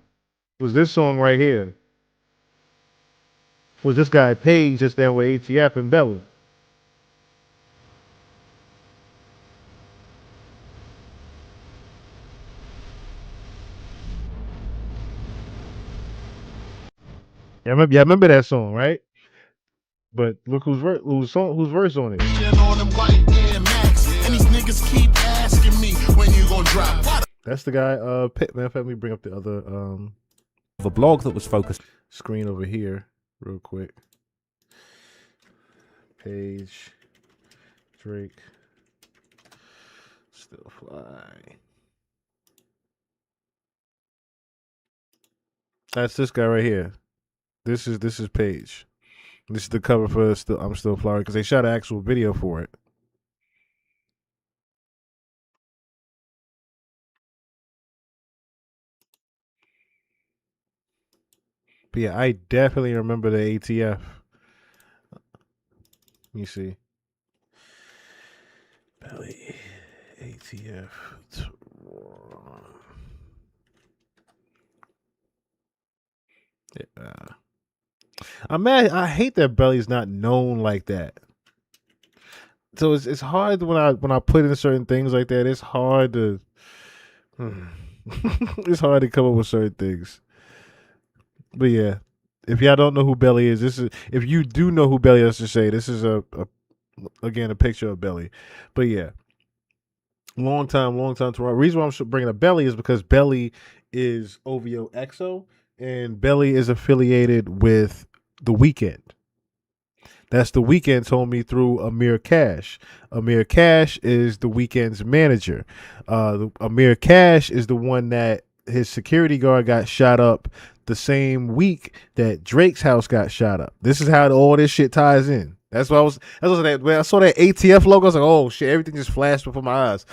It was this song right here. It was this guy Paige just there with ATF and Bella. Yeah, I remember that song, right? But look whose verse on it. That's the guy. Pitt. Man, let me bring up the other of a blog that was focused screen over here real quick. Paige, Drake, Still Fly. That's this guy right here. This is Paige. This is the cover for I'm Still Fly because they shot an actual video for it. But yeah, I definitely remember the ATF. Let me see. Belly ATF. Yeah. I'm mad. I hate that Belly's not known like that. So it's hard when I put in certain things like that. It's hard to it's hard to come up with certain things. But yeah, if y'all don't know who Belly is, if you do know who Belly is, to say this is again a picture of Belly. But yeah, long time Toronto. Reason why I'm bringing up Belly is because Belly is OVO EXO, and Belly is affiliated with The Weeknd. That's The Weeknd told me through Amir Cash. Amir Cash is The Weeknd's manager. Amir Cash is the one that his security guard got shot up the same week that Drake's house got shot up. This is how all this shit ties in. That's what when I saw that ATF logo, I was like, oh shit, everything just flashed before my eyes.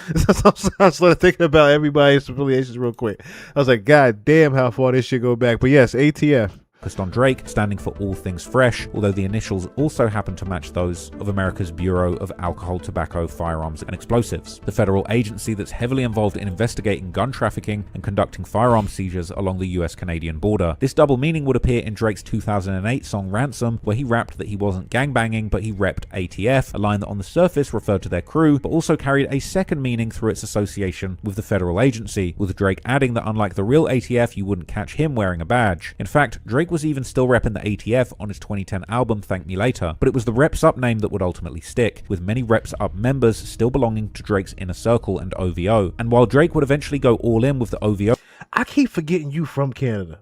I started thinking about everybody's affiliations real quick. I was like, God damn, how far this shit go back. But yes, ATF. Focused on Drake, standing for All Things Fresh, although the initials also happen to match those of America's Bureau of Alcohol, Tobacco, Firearms and Explosives, the federal agency that's heavily involved in investigating gun trafficking and conducting firearm seizures along the US-Canadian border. This double meaning would appear in Drake's 2008 song Ransom, where he rapped that he wasn't gangbanging, but he repped ATF, a line that on the surface referred to their crew, but also carried a second meaning through its association with the federal agency, with Drake adding that unlike the real ATF, you wouldn't catch him wearing a badge. In fact, Drake was even still repping the ATF on his 2010 album Thank Me Later, but it was the Reps Up name that would ultimately stick, with many Reps Up members still belonging to Drake's inner circle and OVO. And while Drake would eventually go all in with the OVO, I keep forgetting you from Canada.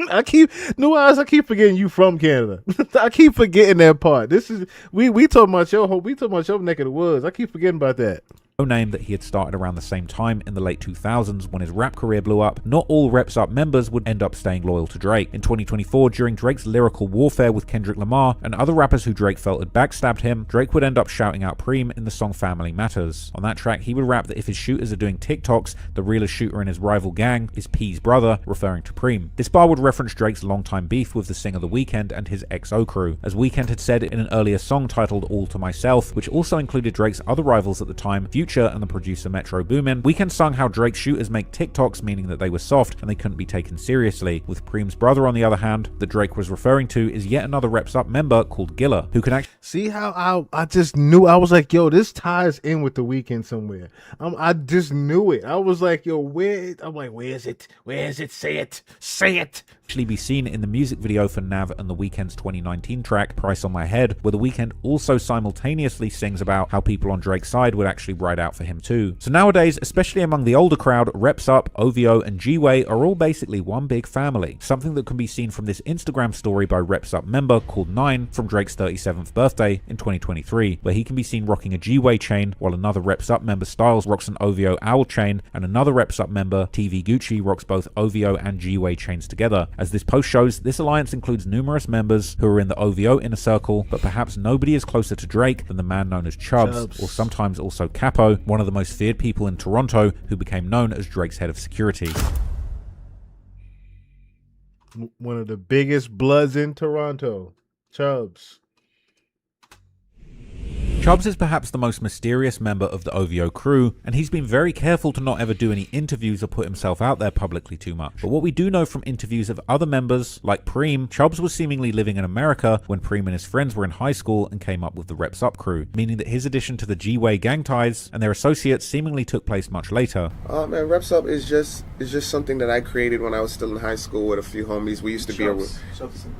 I keep forgetting you from Canada. I keep forgetting that part. This is we talking about your neck of the woods. I keep forgetting about that. Name that he had started around the same time in the late 2000s when his rap career blew up. Not all Reps Up members would end up staying loyal to Drake. In 2024, during Drake's lyrical warfare with Kendrick Lamar and other rappers who Drake felt had backstabbed him, Drake would end up shouting out Preem in the song Family Matters. On that track, he would rap that if his shooters are doing TikToks, the realest shooter in his rival gang is P's brother, referring to Preem. This bar would reference Drake's longtime beef with the singer The Weeknd and his XO crew, as Weeknd had said in an earlier song titled All to Myself, which also included Drake's other rivals at the time, Future and the producer Metro Boomin. Weeknd sung how Drake's shooters make TikToks, meaning that they were soft and they couldn't be taken seriously. With Preem's brother, on the other hand, that Drake was referring to is yet another Reps Up member called Gilla, who can actually see how I just knew. I was like, yo, this ties in with The Weeknd somewhere. I just knew it. I was like, yo, where? I'm like, where is it? Where is it? Say it. Say it. Actually be seen in the music video for Nav and The Weeknd's 2019 track Price on My Head, where The Weeknd also simultaneously sings about how people on Drake's side would actually ride out for him too. So nowadays, especially among the older crowd, Reps Up, OVO and G-Way are all basically one big family, something that can be seen from this Instagram story by Reps Up member called Nine from Drake's 37th birthday in 2023, where he can be seen rocking a G-Way chain while another Reps Up member Styles rocks an OVO owl chain and another Reps Up member TV Gucci rocks both OVO and G-Way chains together. As this post shows, this alliance includes numerous members who are in the OVO inner circle, but perhaps nobody is closer to Drake than the man known as Chubbs, or sometimes also Capo, one of the most feared people in Toronto who became known as Drake's head of security. One of the biggest bloods in Toronto, Chubbs. Chubbs is perhaps the most mysterious member of the OVO crew, and he's been very careful to not ever do any interviews or put himself out there publicly too much. But what we do know from interviews of other members, like Preem, Chubbs was seemingly living in America when Preem and his friends were in high school and came up with the Reps Up crew, meaning that his addition to the G-Way gang ties and their associates seemingly took place much later. Man, Reps Up is just something that I created when I was still in high school with a few homies. We used to be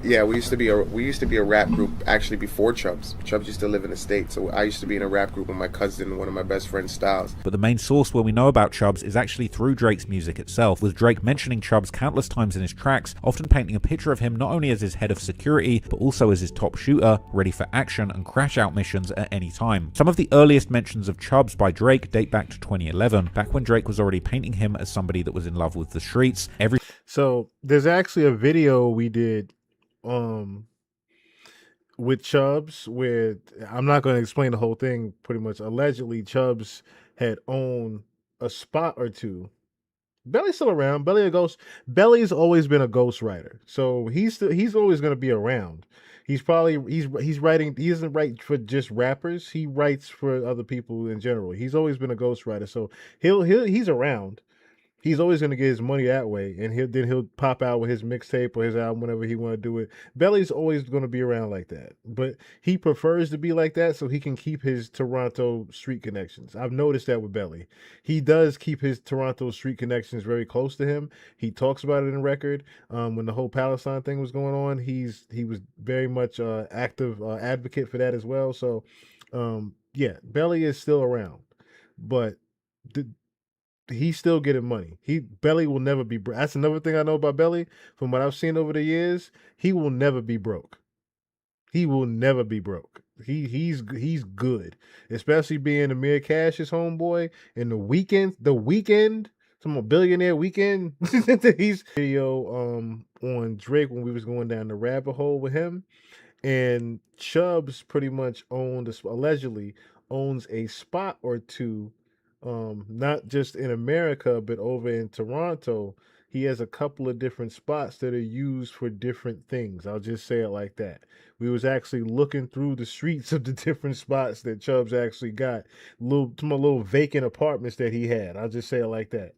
we used to be a rap group actually before Chubbs. Chubbs used to live in the States, so I used to be in a rap group with my cousin, one of my best friends, Styles. But the main source where we know about Chubbs is actually through Drake's music itself, with Drake mentioning Chubbs countless times in his tracks, often painting a picture of him not only as his head of security, but also as his top shooter, ready for action and crash out missions at any time. Some of the earliest mentions of Chubbs by Drake date back to 2011, back when Drake was already painting him as somebody that was in love with the streets. So there's actually a video we did with Chubbs where I'm not going to explain the whole thing. Pretty much, allegedly, Chubbs had owned a spot or two. Belly's still around. Belly's always been a ghostwriter, so he's always going to be around. He's writing. He doesn't write for just rappers. He writes for other people in general. He's always been a ghostwriter, so he's around. He's always going to get his money that way, and he'll pop out with his mixtape or his album whenever he want to do it. Belly's always going to be around like that, but he prefers to be like that so he can keep his Toronto street connections. I've noticed that with Belly. He does keep his Toronto street connections very close to him. He talks about it in the record. When the whole Palestine thing was going on, he was very much active advocate for that as well. So, yeah, Belly is still around, but he's still getting money. Belly will never be broke. That's another thing I know about Belly. From what I've seen over the years, he will never be broke. He will never be broke. He's good, especially being Amir Cash's homeboy and the weekend. Some billionaire weekend. He's video on Drake when we was going down the rabbit hole with him, and Chubbs pretty much allegedly owns a spot or two, not just in America but over in Toronto. He has a couple of different spots that are used for different things. I'll just say it like that. We was actually looking through the streets of the different spots that Chubbs actually got, little vacant apartments that he had. I'll just say it like that.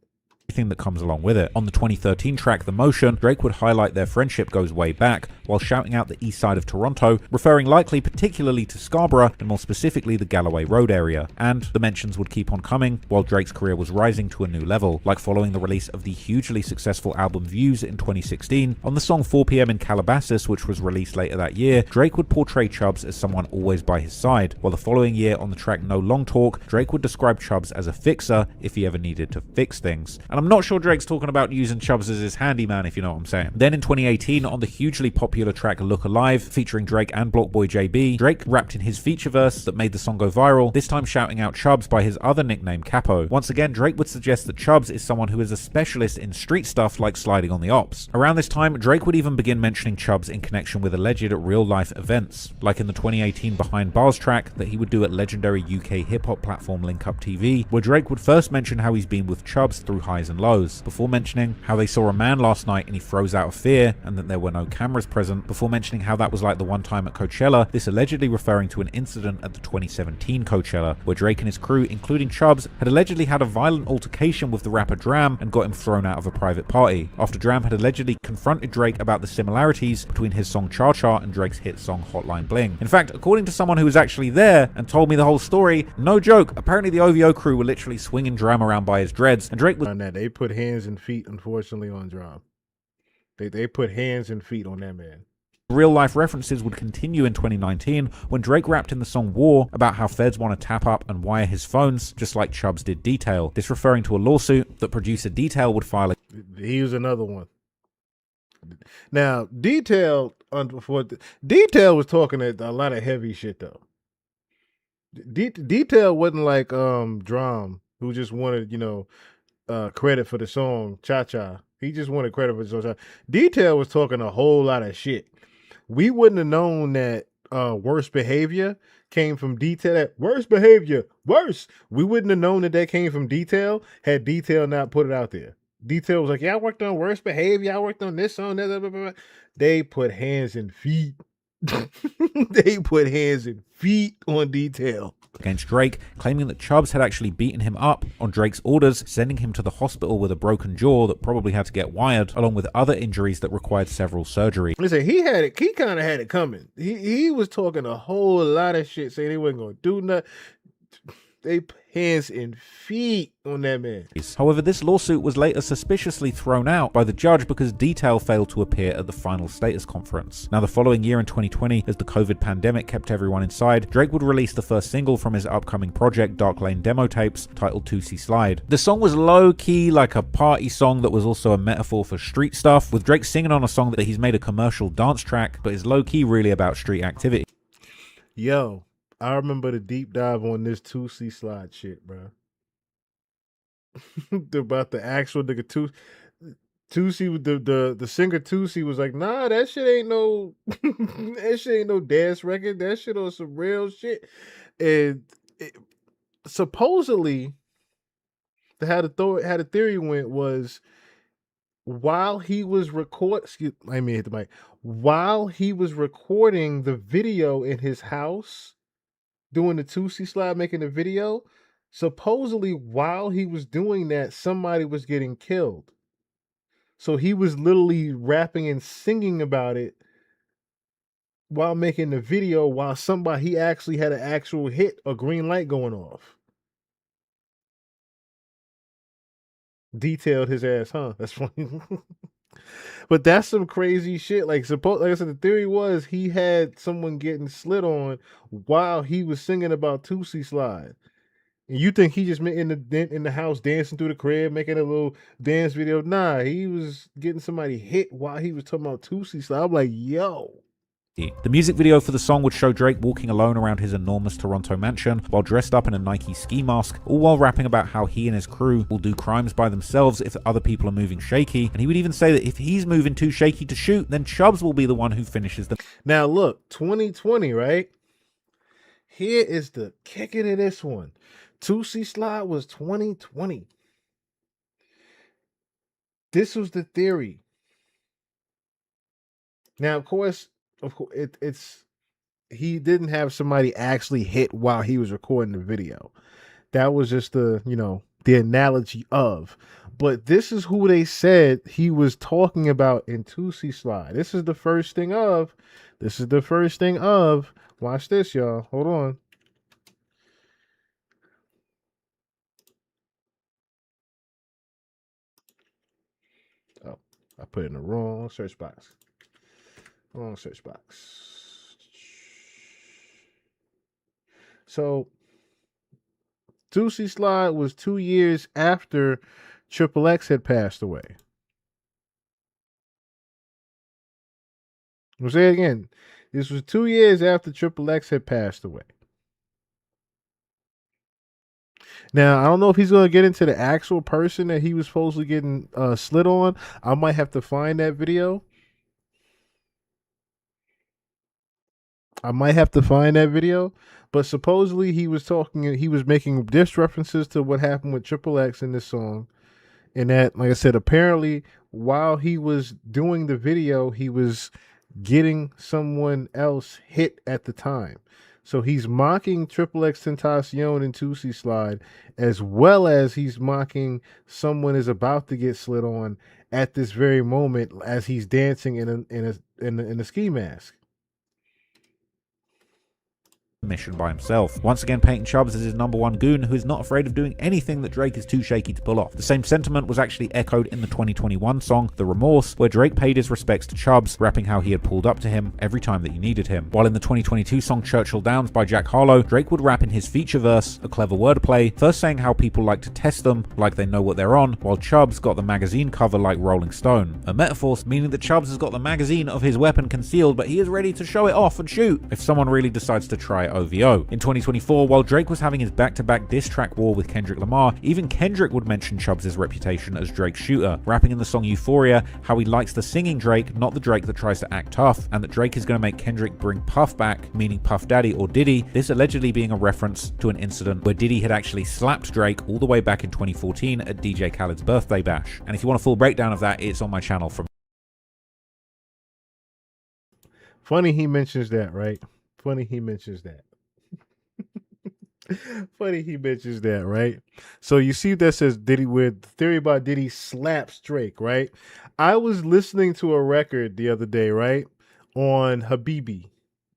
Everything that comes along with it. On the 2013 track The Motion, Drake would highlight their friendship goes way back while shouting out the east side of Toronto, referring likely particularly to Scarborough and more specifically the Galloway Road area. And the mentions would keep on coming while Drake's career was rising to a new level, like following the release of the hugely successful album Views in 2016. On the song 4 PM in Calabasas, which was released later that year, Drake would portray Chubbs as someone always by his side, while the following year on the track No Long Talk, Drake would describe Chubbs as a fixer if he ever needed to fix things. And I'm not sure Drake's talking about using Chubbs as his handyman, if you know what I'm saying. Then in 2018, on the hugely popular track Look Alive, featuring Drake and Blockboy JB, Drake rapped in his feature verse that made the song go viral, this time shouting out Chubbs by his other nickname, Capo. Once again, Drake would suggest that Chubbs is someone who is a specialist in street stuff like sliding on the ops. Around this time, Drake would even begin mentioning Chubbs in connection with alleged real-life events, like in the 2018 Behind Bars track that he would do at legendary UK hip-hop platform Link Up TV, where Drake would first mention how he's been with Chubbs through highs and lows, before mentioning how they saw a man last night and he froze out of fear and that there were no cameras present, before mentioning how that was like the one time at Coachella, this allegedly referring to an incident at the 2017 Coachella, where Drake and his crew, including Chubbs, had allegedly had a violent altercation with the rapper Dram and got him thrown out of a private party, after Dram had allegedly confronted Drake about the similarities between his song Cha Cha and Drake's hit song Hotline Bling. In fact, according to someone who was actually there and told me the whole story, no joke, apparently the OVO crew were literally swinging Dram around by his dreads, and Drake was On that, they put hands and feet, unfortunately, on Drum. They put hands and feet on that man. Real-life references would continue in 2019 when Drake rapped in the song War about how feds want to tap up and wire his phones, just like Chubbs did Detail. This referring to a lawsuit that producer Detail would file. He was another one. Now, Detail was talking a lot of heavy shit though. Detail wasn't like Drum, who just wanted, credit for the song Cha Cha. He just wanted credit for the song Cha. Detail was talking a whole lot of shit. We wouldn't have known that Worst Behavior came from Detail. That Worst Behavior, worse. We wouldn't have known that came from Detail had Detail not put it out there. Detail was like, yeah, I worked on Worst Behavior. I worked on this song. Blah, blah, blah. They put hands and feet. They put hands and feet on Detail against Drake, claiming that Chubbs had actually beaten him up on Drake's orders, sending him to the hospital with a broken jaw that probably had to get wired, along with other injuries that required several surgeries. Listen, he kind of had it coming. He was talking a whole lot of shit, saying he wasn't going to do nothing. They hands and feet on that man. However, this lawsuit was later suspiciously thrown out by the judge because Detail failed to appear at the final status conference. Now, the following year in 2020, as the COVID pandemic kept everyone inside, Drake would release the first single from his upcoming project, Dark Lane demo tapes, titled 2C Slide. The song was low-key like a party song that was also a metaphor for street stuff, with Drake singing on a song that he's made a commercial dance track, but is low-key really about street activity. Yo, I remember the deep dive on this 2C Slide shit, bro. About the actual nigga 2C, the singer 2C was like, nah, that shit ain't no that shit ain't no dance record. That shit on some real shit. And supposedly how the theory went was while he was while he was recording the video in his house, doing the 2C Slide, making the video, supposedly while he was doing that, somebody was getting killed. So he was literally rapping and singing about it while making the video, while he actually had an actual hit, a green light going off. Detailed his ass, huh? That's funny. But that's some crazy shit. Like I said, the theory was he had someone getting slit on while he was singing about 2C Slide. And you think he just in the house dancing through the crib, making a little dance video? Nah, he was getting somebody hit while he was talking about 2C Slide. I'm like, yo, The music video for the song would show Drake walking alone around his enormous Toronto mansion while dressed up in a Nike ski mask, all while rapping about how he and his crew will do crimes by themselves if other people are moving shaky, and he would even say that if he's moving too shaky to shoot, then Chubbs will be the one who finishes the... Now look, 2020, right? Here is the kicker to this one. 2C Slide was 2020. This was the theory. Now, of course, it's he didn't have somebody actually hit while he was recording the video. That was just the analogy of. But this is who they said he was talking about in 2C Slide. This is the first thing of. Watch this, y'all. Hold on. Oh, I put it in the wrong search box. So 2C Slide was 2 years after Triple X had passed away. I'll say it again. This was 2 years after Triple X had passed away. Now, I don't know if he's going to get into the actual person that he was supposedly getting slid on. I might have to find that video. But supposedly he was making diss references to what happened with Triple X in this song. And that, like I said, apparently while he was doing the video, he was getting someone else hit at the time. So he's mocking Triple X Tentacion in 2C Slide, as well as he's mocking someone is about to get slid on at this very moment as he's dancing in a ski mask. Mission by himself, once again painting Chubbs as his #1 goon who is not afraid of doing anything that Drake is too shaky to pull off. The same sentiment was actually echoed in the 2021 song The Remorse, where Drake paid his respects to Chubbs, rapping how he had pulled up to him every time that he needed him. While in the 2022 song Churchill Downs by Jack Harlow, Drake would rap in his feature verse a clever wordplay, first saying how people like to test them like they know what they're on, while Chubbs got the magazine cover like Rolling Stone. A metaphor meaning that Chubbs has got the magazine of his weapon concealed, but he is ready to show it off and shoot if someone really decides to try OVO. In 2024, while Drake was having his back-to-back diss track war with Kendrick Lamar, even Kendrick would mention Chubbs' reputation as Drake's shooter, rapping in the song Euphoria how he likes the singing Drake, not the Drake that tries to act tough, and that Drake is going to make Kendrick bring Puff back, meaning Puff Daddy or Diddy, this allegedly being a reference to an incident where Diddy had actually slapped Drake all the way back in 2014 at DJ Khaled's birthday bash. And if you want a full breakdown of that, it's on my channel from... Funny he mentions that, right? Funny he mentions that, right? So you see that says Diddy, with the theory about Diddy slaps Drake, right? I was listening to a record the other day, right? On Habibi,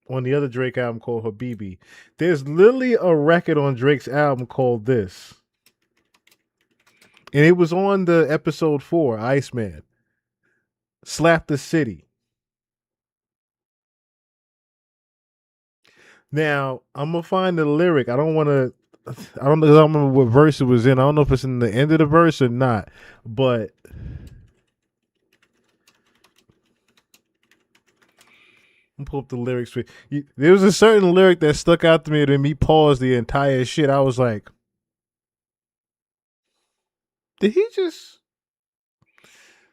on the other Drake album called Habibi. There's literally a record on Drake's album called this. And it was on the episode 4, Iceman. Slap the City. Now, I'm going to find the lyric. I don't remember what verse it was in. I don't know if it's in the end of the verse or not. But I'm pull up the lyrics. There was a certain lyric that stuck out to me that made me pause the entire shit. I was like, did he just...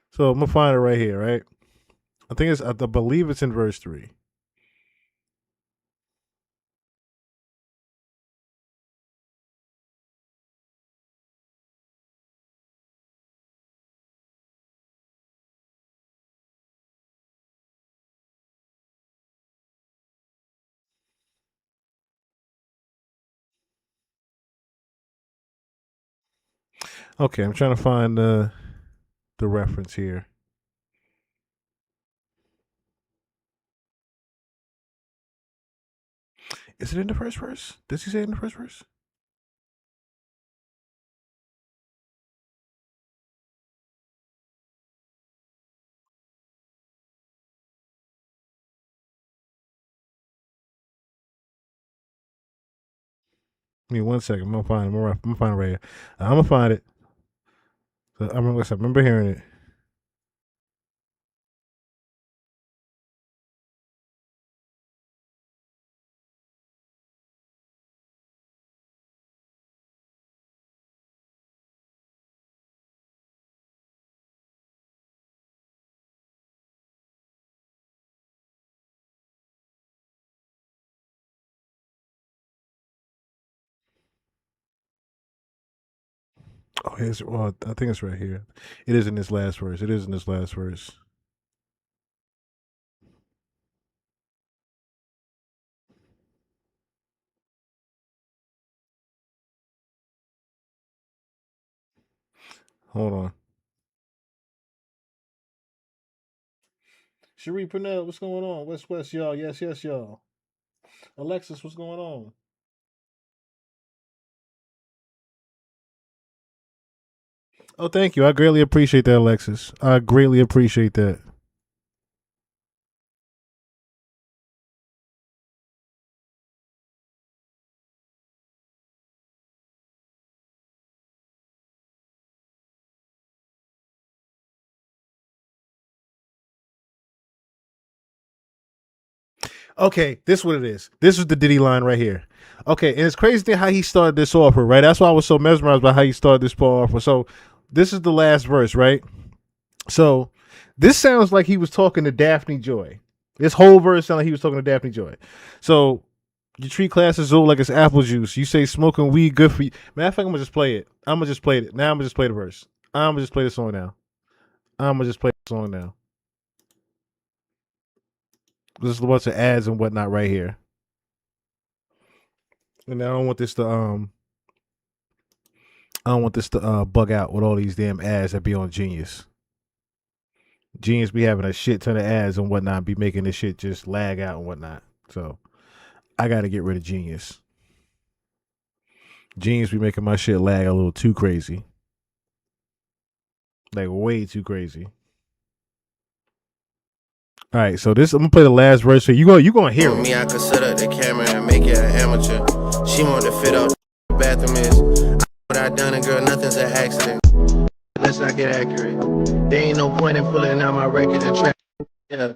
So I'm going to find it right here, right? I believe it's in verse 3. Okay, I'm trying to find the reference here. Is it in the first verse? Does he say it in the first verse? Give me 1 second. I'm gonna find it. I'm gonna find it right here. I'm gonna find it. So I remember hearing it. Oh, well, I think it's right here. It is in this last verse. It is in this last verse. Hold on. Cherie Purnell, what's going on? West, y'all. Yes, y'all. Alexis, what's going on? Oh, thank you. I greatly appreciate that, Alexis. I greatly appreciate that. Okay, this is what it is. This is the Diddy line right here. Okay, and it's crazy thing how he started this off with, right? That's why I was so mesmerized by how he started this part off with. So this is the last verse, right? So this sounds like he was talking to Daphne Joy. This whole verse sounds like he was talking to Daphne Joy. So you treat class as old like it's apple juice. You say smoking weed good for you. Matter of fact, I'm gonna just play it. I'm gonna just play it. Now I'm gonna just play the verse. I'm gonna just play the song now. I'm gonna just play the song now. There's a bunch of ads and whatnot right here. And I don't want this to bug out with all these damn ads that be on Genius. Genius be having a shit ton of ads and whatnot, be making this shit just lag out and whatnot. So I gotta get rid of Genius. Genius be making my shit lag a little too crazy. Like way too crazy. All right, so this I'm gonna play the last verse. So you gonna hear it. Me, I could set up the camera and make it an amateur. She want to fit up the bathroom is. What I done, and girl, nothing's an accident. Let's not get accurate. There ain't no point in pulling out my record and track. Yeah.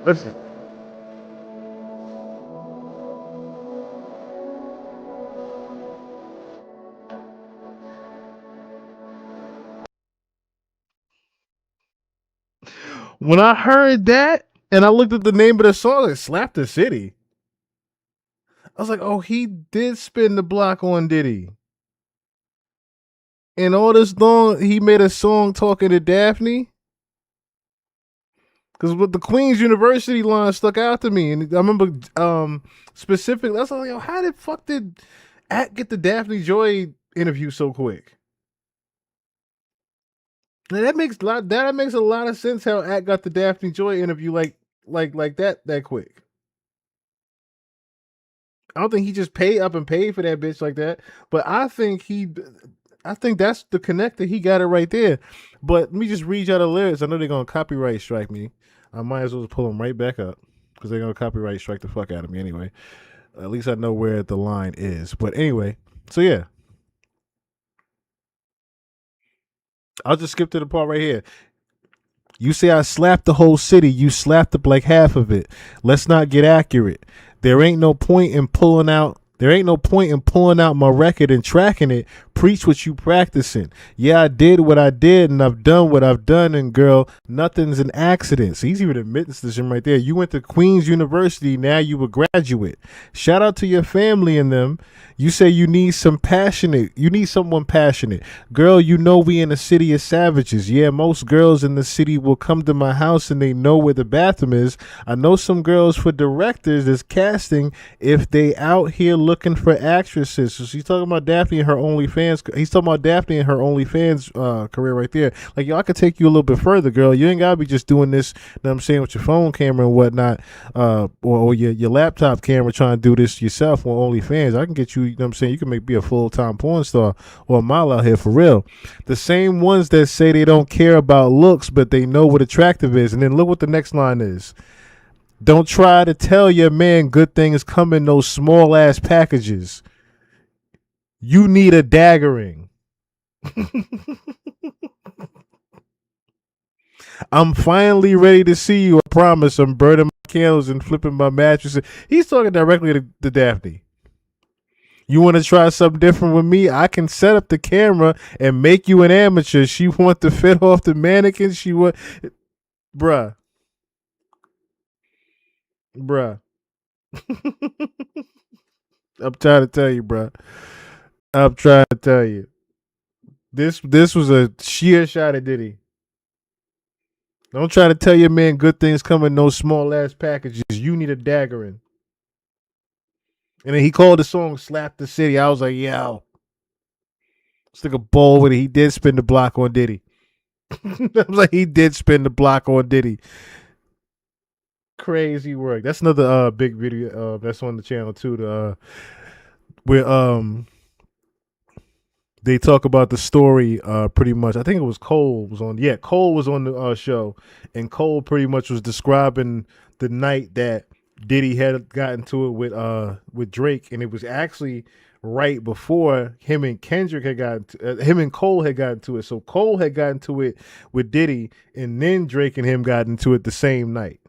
Listen. When I heard that and I looked at the name of the song, it slapped the city. I was like, oh, he did spin the block on Diddy. And all this long, he made a song talking to Daphne. Because with the Queen's University line stuck out to me. And I remember specifically, I was like, yo, how the fuck did At get the Daphne Joy interview so quick? And that makes a lot of sense how At got the Daphne Joy interview like that quick. I don't think he just paid for that bitch like that. But I think that's the connector. He got it right there. But let me just read y'all the lyrics. I know they're gonna copyright strike me. I might as well just pull them right back up because they're gonna copyright strike the fuck out of me anyway. At least I know where the line is. But anyway, so yeah. I'll just skip to the part right here. You say I slapped the whole city. You slapped up like half of it. Let's not get accurate. There ain't no point in pulling out my record and tracking it. Preach what you practicing. Yeah, I did what I did and I've done what I've done, and girl, nothing's an accident. So he's even admitting to this right there. You went to Queen's University, now you a graduate. Shout out to your family and them. You say you need someone passionate. Girl, you know we in a city of savages. Yeah, most girls in the city will come to my house and they know where the bathroom is. I know some girls for directors that's casting if they out here looking for actresses. So she's talking about Daphne and her OnlyFans. He's talking about Daphne and her OnlyFans career right there. Like, yo, I could take you a little bit further, girl. You ain't gotta be just doing this, you know what I'm saying, with your phone camera and whatnot, or your laptop camera trying to do this yourself on OnlyFans. I can get you, you know what I'm saying, you can be a full-time porn star or a model out here for real. The same ones that say they don't care about looks, but they know what attractive is. And then look what the next line is. Don't try to tell your man good things come in those small ass packages. You need a daggering. I'm finally ready to see you. I promise. I'm burning my candles and flipping my mattresses. He's talking directly to Daphne. You want to try something different with me? I can set up the camera and make you an amateur. She want to fit off the mannequin. She want, bruh. I'm trying to tell you, bruh. I'm trying to tell you. This was a sheer shot at Diddy. Don't try to tell your man good things come in no small ass packages. You need a daggering. And then he called the song Slap the City. I was like, yo. Stick a bowl with it. He did spin the block on Diddy. I was like, he did spin the block on Diddy. Crazy work. That's another big video that's on the channel too. Where they talk about the story pretty much. I think it was Cole was on. Yeah, Cole was on the show, and Cole pretty much was describing the night that Diddy had gotten to it with Drake, and it was actually right before him and Kendrick had gotten him and Cole had gotten to it. So Cole had gotten to it with Diddy, and then Drake and him got into it the same night.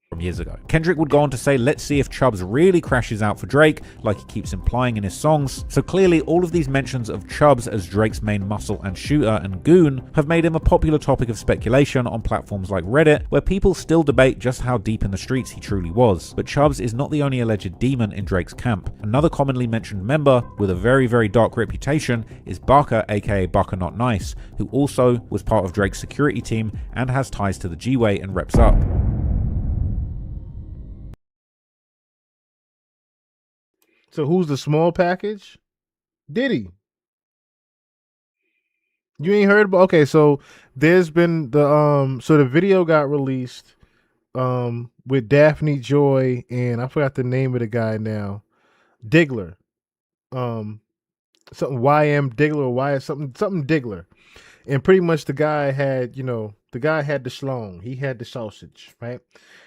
From years ago. Kendrick would go on to say, let's see if Chubbs really crashes out for Drake, like he keeps implying in his songs. So clearly all of these mentions of Chubbs as Drake's main muscle and shooter and goon have made him a popular topic of speculation on platforms like Reddit, where people still debate just how deep in the streets he truly was. But Chubbs is not the only alleged demon in Drake's camp. Another commonly mentioned member with a very, very dark reputation is Barker, aka Barker Not Nice, who also was part of Drake's security team and has ties to the G-Way and reps up. So who's the small package? Diddy. You ain't heard about? Okay, so there's been the so the video got released with Daphne Joy and I forgot the name of the guy now. Diggler. Something YM Diggler or Y something Diggler. And pretty much the guy had, the schlong. He had the sausage, right?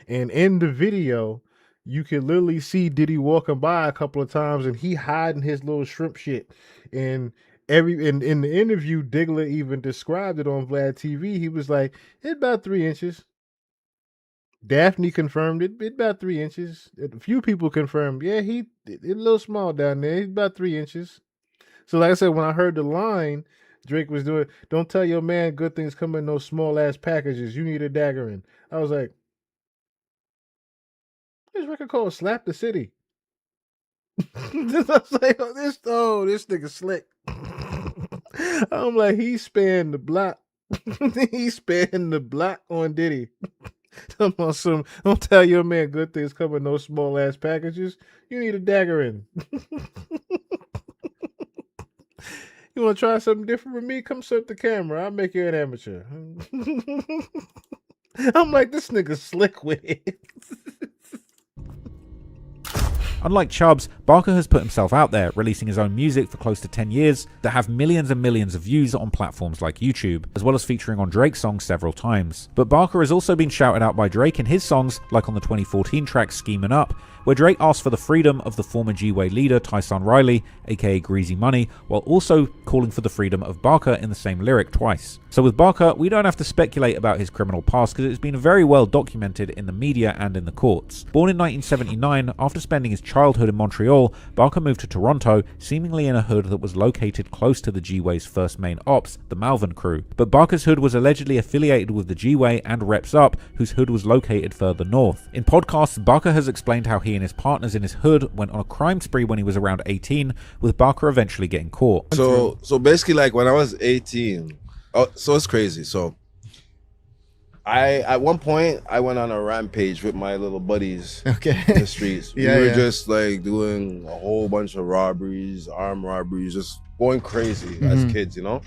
And in the video, you can literally see Diddy walking by a couple of times and he hiding his little shrimp shit. And in the interview, Diggler even described it on Vlad TV. He was like, it's about 3 inches. Daphne confirmed it. It's about 3 inches. A few people confirmed, yeah, it's a little small down there. It's about 3 inches. So like I said, when I heard the line Drake was doing, don't tell your man good things come in those small ass packages. You need a dagger in. I was like, this record called Slap the City. I was like, this nigga slick. I'm like, he spanned the block. He spanned the block on Diddy. Don't tell your man good things come in those small ass packages. You need a dagger in. You want to try something different with me? Come set the camera. I'll make you an amateur. I'm like, this nigga slick with it. Unlike Chubbs, Barker has put himself out there, releasing his own music for close to 10 years that have millions and millions of views on platforms like YouTube, as well as featuring on Drake's songs several times. But Barker has also been shouted out by Drake in his songs, like on the 2014 track Schemin' Up, where Drake asks for the freedom of the former G-Way leader Tyson Riley, aka Greasy Money, while also calling for the freedom of Barker in the same lyric twice. So with Barker, we don't have to speculate about his criminal past because it's been very well documented in the media and in the courts. Born in 1979, after spending his childhood in Montreal, Barker moved to Toronto, seemingly in a hood that was located close to the G-Way's first main ops, the Malvern Crew. But Barker's hood was allegedly affiliated with the G-Way and Reps Up, whose hood was located further north. In podcasts, Barker has explained how he and his partners in his hood went on a crime spree when he was around 18, with Barker eventually getting caught. So basically, like when I was 18, so it's crazy. So At one point I went on a rampage with my little buddies Okay. in the streets. Yeah, we were yeah. just like doing a whole bunch of robberies, armed robberies, just going crazy as kids, you know?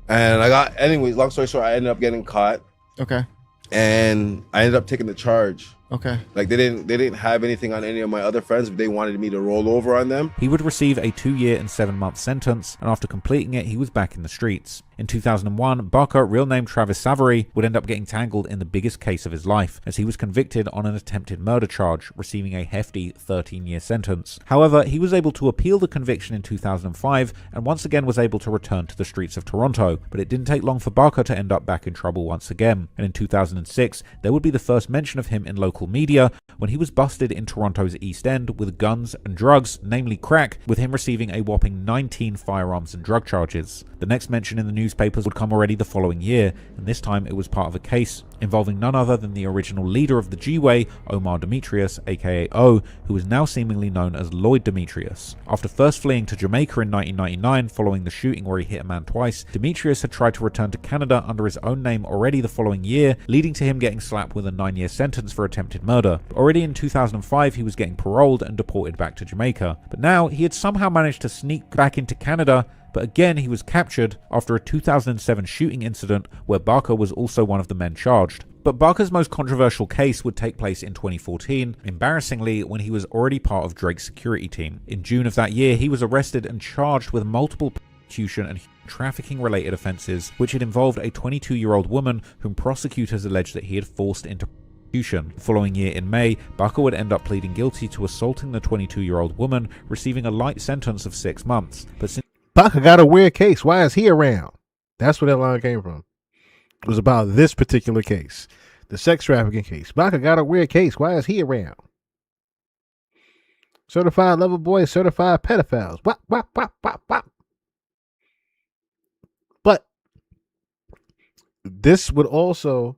And anyways, long story short, I ended up getting caught Okay. and I ended up taking the charge. Okay. Like they didn't have anything on any of my other friends, but they wanted me to roll over on them. He would receive a 2-year and 7-month sentence, and after completing it, he was back in the streets. In 2001, Barker, real name Travis Savory, would end up getting tangled in the biggest case of his life, as he was convicted on an attempted murder charge, receiving a hefty 13-year sentence. However, he was able to appeal the conviction in 2005, and once again was able to return to the streets of Toronto, but it didn't take long for Barker to end up back in trouble once again. And in 2006, there would be the first mention of him in local media, when he was busted in Toronto's East End with guns and drugs, namely crack, with him receiving a whopping 19 firearms and drug charges. The next mention in the newspapers would come already the following year, and this time it was part of a case involving none other than the original leader of the G-Way, Omar Demetrius, aka O, who is now seemingly known as Lloyd Demetrius. After first fleeing to Jamaica in 1999 following the shooting where he hit a man twice, Demetrius had tried to return to Canada under his own name already the following year, leading to him getting slapped with a 9-year sentence for attempted murder. Already in 2005 he was getting paroled and deported back to Jamaica, but now he had somehow managed to sneak back into Canada, but again he was captured after a 2007 shooting incident where Barker was also one of the men charged. But Barker's most controversial case would take place in 2014, embarrassingly when he was already part of Drake's security team. In June of that year, he was arrested and charged with multiple prostitution and trafficking related offences, which had involved a 22-year-old woman whom prosecutors alleged that he had forced into prostitution. The following year in May, Barker would end up pleading guilty to assaulting the 22-year-old woman, receiving a light sentence of 6 months. But since Barker got a weird case. Why is he around? That's where that line came from. It was about this particular case, the sex trafficking case. Barker got a weird case. Why is he around? Certified lover boys, certified pedophiles. Wop, wop, wop, wop, wop. But this would also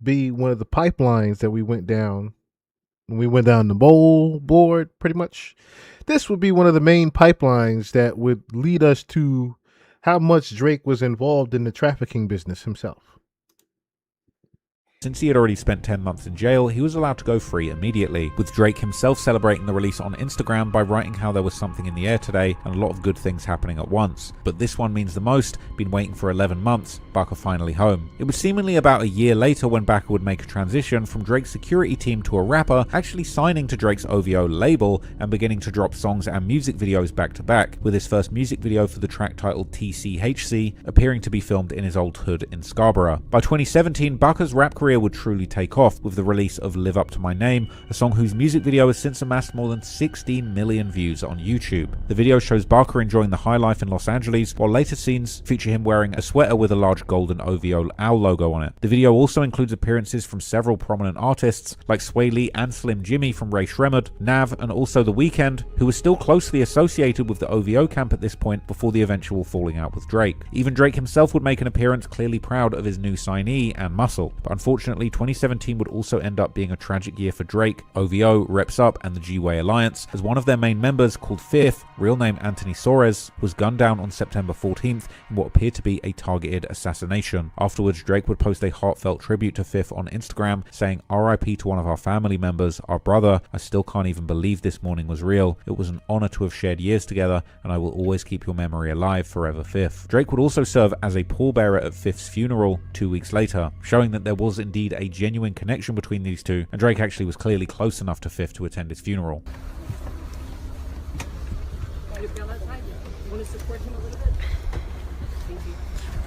be one of the pipelines that we went down when we went down the bowl board, pretty much. This would be one of the main pipelines that would lead us to how much Drake was involved in the trafficking business himself. Since he had already spent 10 months in jail, he was allowed to go free immediately, with Drake himself celebrating the release on Instagram by writing how there was something in the air today and a lot of good things happening at once. But this one means the most, been waiting for 11 months, Barker finally home. It was seemingly about a year later when Barker would make a transition from Drake's security team to a rapper, actually signing to Drake's OVO label and beginning to drop songs and music videos back to back, with his first music video for the track titled TCHC appearing to be filmed in his old hood in Scarborough. By 2017, Barker's rap career would truly take off with the release of Live Up To My Name, a song whose music video has since amassed more than 16 million views on YouTube. The video shows Barker enjoying the high life in Los Angeles, while later scenes feature him wearing a sweater with a large golden OVO owl logo on it. The video also includes appearances from several prominent artists like Sway Lee and Slim Jimmy from Ray Shremmerd, Nav, and also The Weeknd, who was still closely associated with the OVO camp at this point before the eventual falling out with Drake. Even Drake himself would make an appearance, clearly proud of his new signee and muscle. But unfortunately, 2017 would also end up being a tragic year for Drake, OVO, Reps Up, and the G-Way Alliance, as one of their main members, called Fifth, real name Anthony Soares, was gunned down on September 14th in what appeared to be a targeted assassination. Afterwards, Drake would post a heartfelt tribute to Fifth on Instagram, saying, "RIP to one of our family members, our brother. I still can't even believe this morning was real. It was an honor to have shared years together, and I will always keep your memory alive forever, Fifth." Drake would also serve as a pallbearer at Fifth's funeral 2 weeks later, showing that there was indeed a genuine connection between these two, and Drake actually was clearly close enough to Fifth to attend his funeral.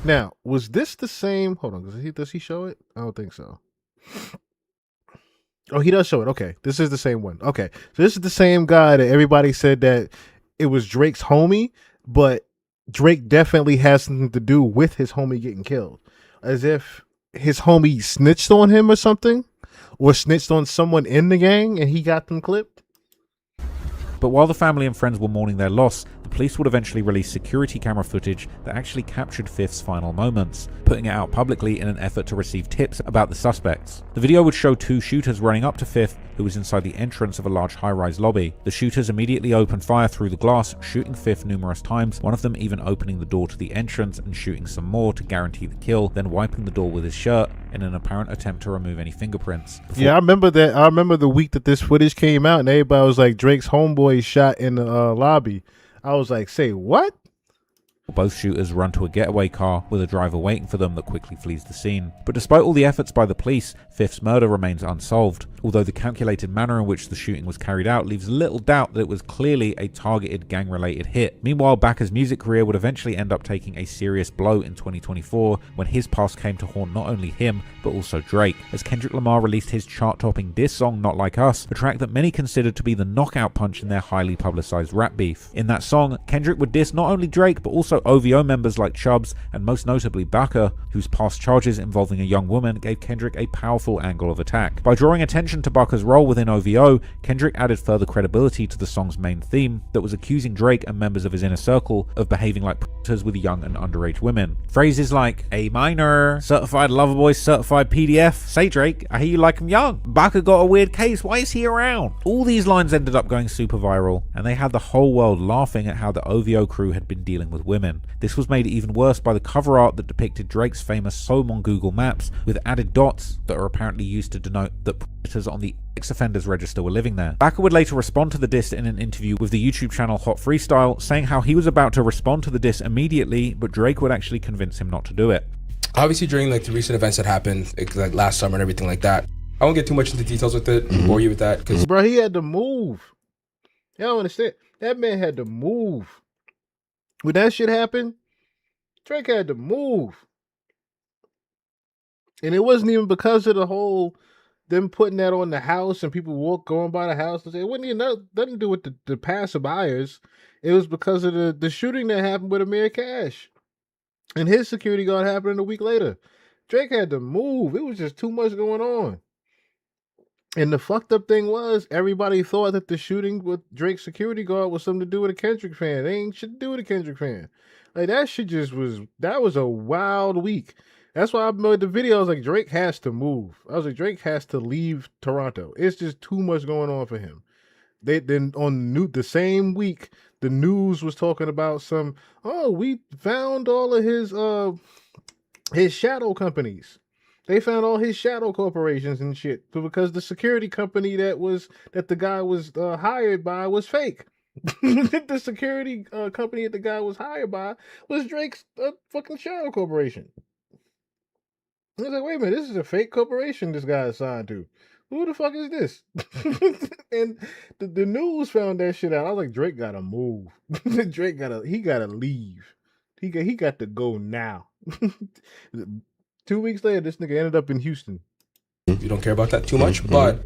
Now, was this the same? Hold on, does he show it? I don't think so. Oh, he does show it. Okay, this is the same one. Okay, so this is the same guy that everybody said that it was Drake's homie, but Drake definitely has something to do with his homie getting killed, as if his homie snitched on him or something, or snitched on someone in the gang and he got them clipped. But while the family and friends were mourning their loss, the The police would eventually release security camera footage that actually captured Fifth's final moments, putting it out publicly in an effort to receive tips about the suspects. The video would show two shooters running up to Fifth, who was inside the entrance of a large high-rise lobby. The shooters immediately opened fire through the glass, shooting Fifth numerous times, one of them even opening the door to the entrance and shooting some more to guarantee the kill, then wiping the door with his shirt in an apparent attempt to remove any fingerprints. Yeah, I remember that. I remember the week that this footage came out and everybody was like, Drake's homeboy shot in the lobby. I was like, say what? Both shooters run to a getaway car with a driver waiting for them that quickly flees the scene. But despite all the efforts by the police, Fifth's murder remains unsolved, although the calculated manner in which the shooting was carried out leaves little doubt that it was clearly a targeted gang-related hit. Meanwhile, Baka's music career would eventually end up taking a serious blow in 2024 when his past came to haunt not only him, but also Drake, as Kendrick Lamar released his chart-topping diss song Not Like Us, a track that many considered to be the knockout punch in their highly publicized rap beef. In that song, Kendrick would diss not only Drake, but also OVO members like Chubbs, and most notably Baka, whose past charges involving a young woman gave Kendrick a powerful angle of attack. By drawing attention to Baka's role within OVO, Kendrick added further credibility to the song's main theme that was accusing Drake and members of his inner circle of behaving like predators with young and underage women. Phrases like A minor, certified lover boy, certified PDF, say Drake, I hear you like him young, Baka got a weird case, why is he around? All these lines ended up going super viral, and they had the whole world laughing at how the OVO crew had been dealing with women. This was made even worse by the cover art that depicted Drake's famous home on Google Maps, with added dots that are apparently used to denote that predators on the ex-offenders register were living there. Baka would later respond to the diss in an interview with the YouTube channel Hot Freestyle, saying how he was about to respond to the diss immediately, but Drake would actually convince him not to do it. Obviously, during like the recent events that happened, like last summer and everything like that, I won't get too much into details with it, bore you with that, because bro, he had to move. Y'all don't understand. That man had to move. When that shit happened, Drake had to move. And it wasn't even because of the whole them putting that on the house and people going by the house and say it wasn't even nothing to do with the passerbyers. It was because of the shooting that happened with Amir Cash. And his security guard happened a week later. Drake had to move. It was just too much going on. And the fucked up thing was, everybody thought that the shooting with Drake's security guard was something to do with a Kendrick fan. They ain't shit to do with a Kendrick fan. Like, that shit just was, that was a wild week. That's why I made the video. I was like, Drake has to move. I was like, Drake has to leave Toronto. It's just too much going on for him. They then on the same week, the news was talking about we found all of his shadow companies. They found all his shadow corporations and shit. But because the security company that the guy was hired by was fake. The security company that the guy was hired by was Drake's fucking shadow corporation. I was like, wait a minute, this is a fake corporation this guy is signed to. Who the fuck is this? And the news found that shit out. I was like, Drake gotta move. Drake gotta leave. He got to go now. 2 weeks later, this nigga ended up in Houston. You don't care about that too much, but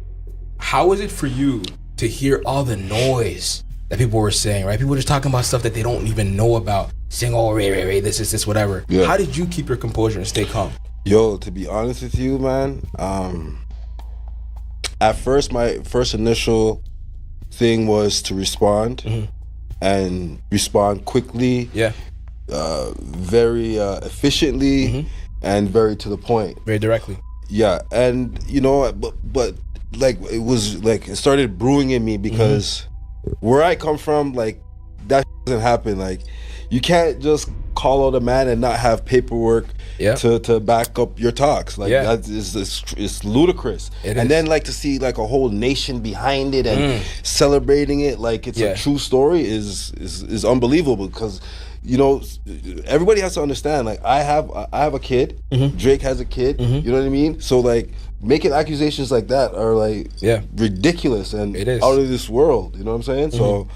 how is it for you to hear all the noise that people were saying, right? People were just talking about stuff that they don't even know about, saying, oh, Ray, this, whatever. Yeah. How did you keep your composure and stay calm? Yo, to be honest with you, man, at first, my first initial thing was to respond and respond quickly, very efficiently, and very to the point. Very directly. Yeah, and you know, but like it was like it started brewing in me because where I come from, like that doesn't happen. Like you can't just call out a man and not have paperwork to back up your talks. Like that is ludicrous. And then like to see like a whole nation behind it and celebrating it like it's a true story is unbelievable because you know, everybody has to understand, like, I have a kid, Drake has a kid, you know what I mean? So, like, making accusations like that are, like, ridiculous and out of this world, you know what I'm saying? So,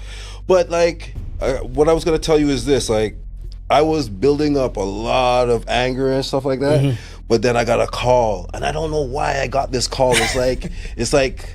but, like, what I was going to tell you is this, like, I was building up a lot of anger and stuff like that, but then I got a call, and I don't know why I got this call. It's like,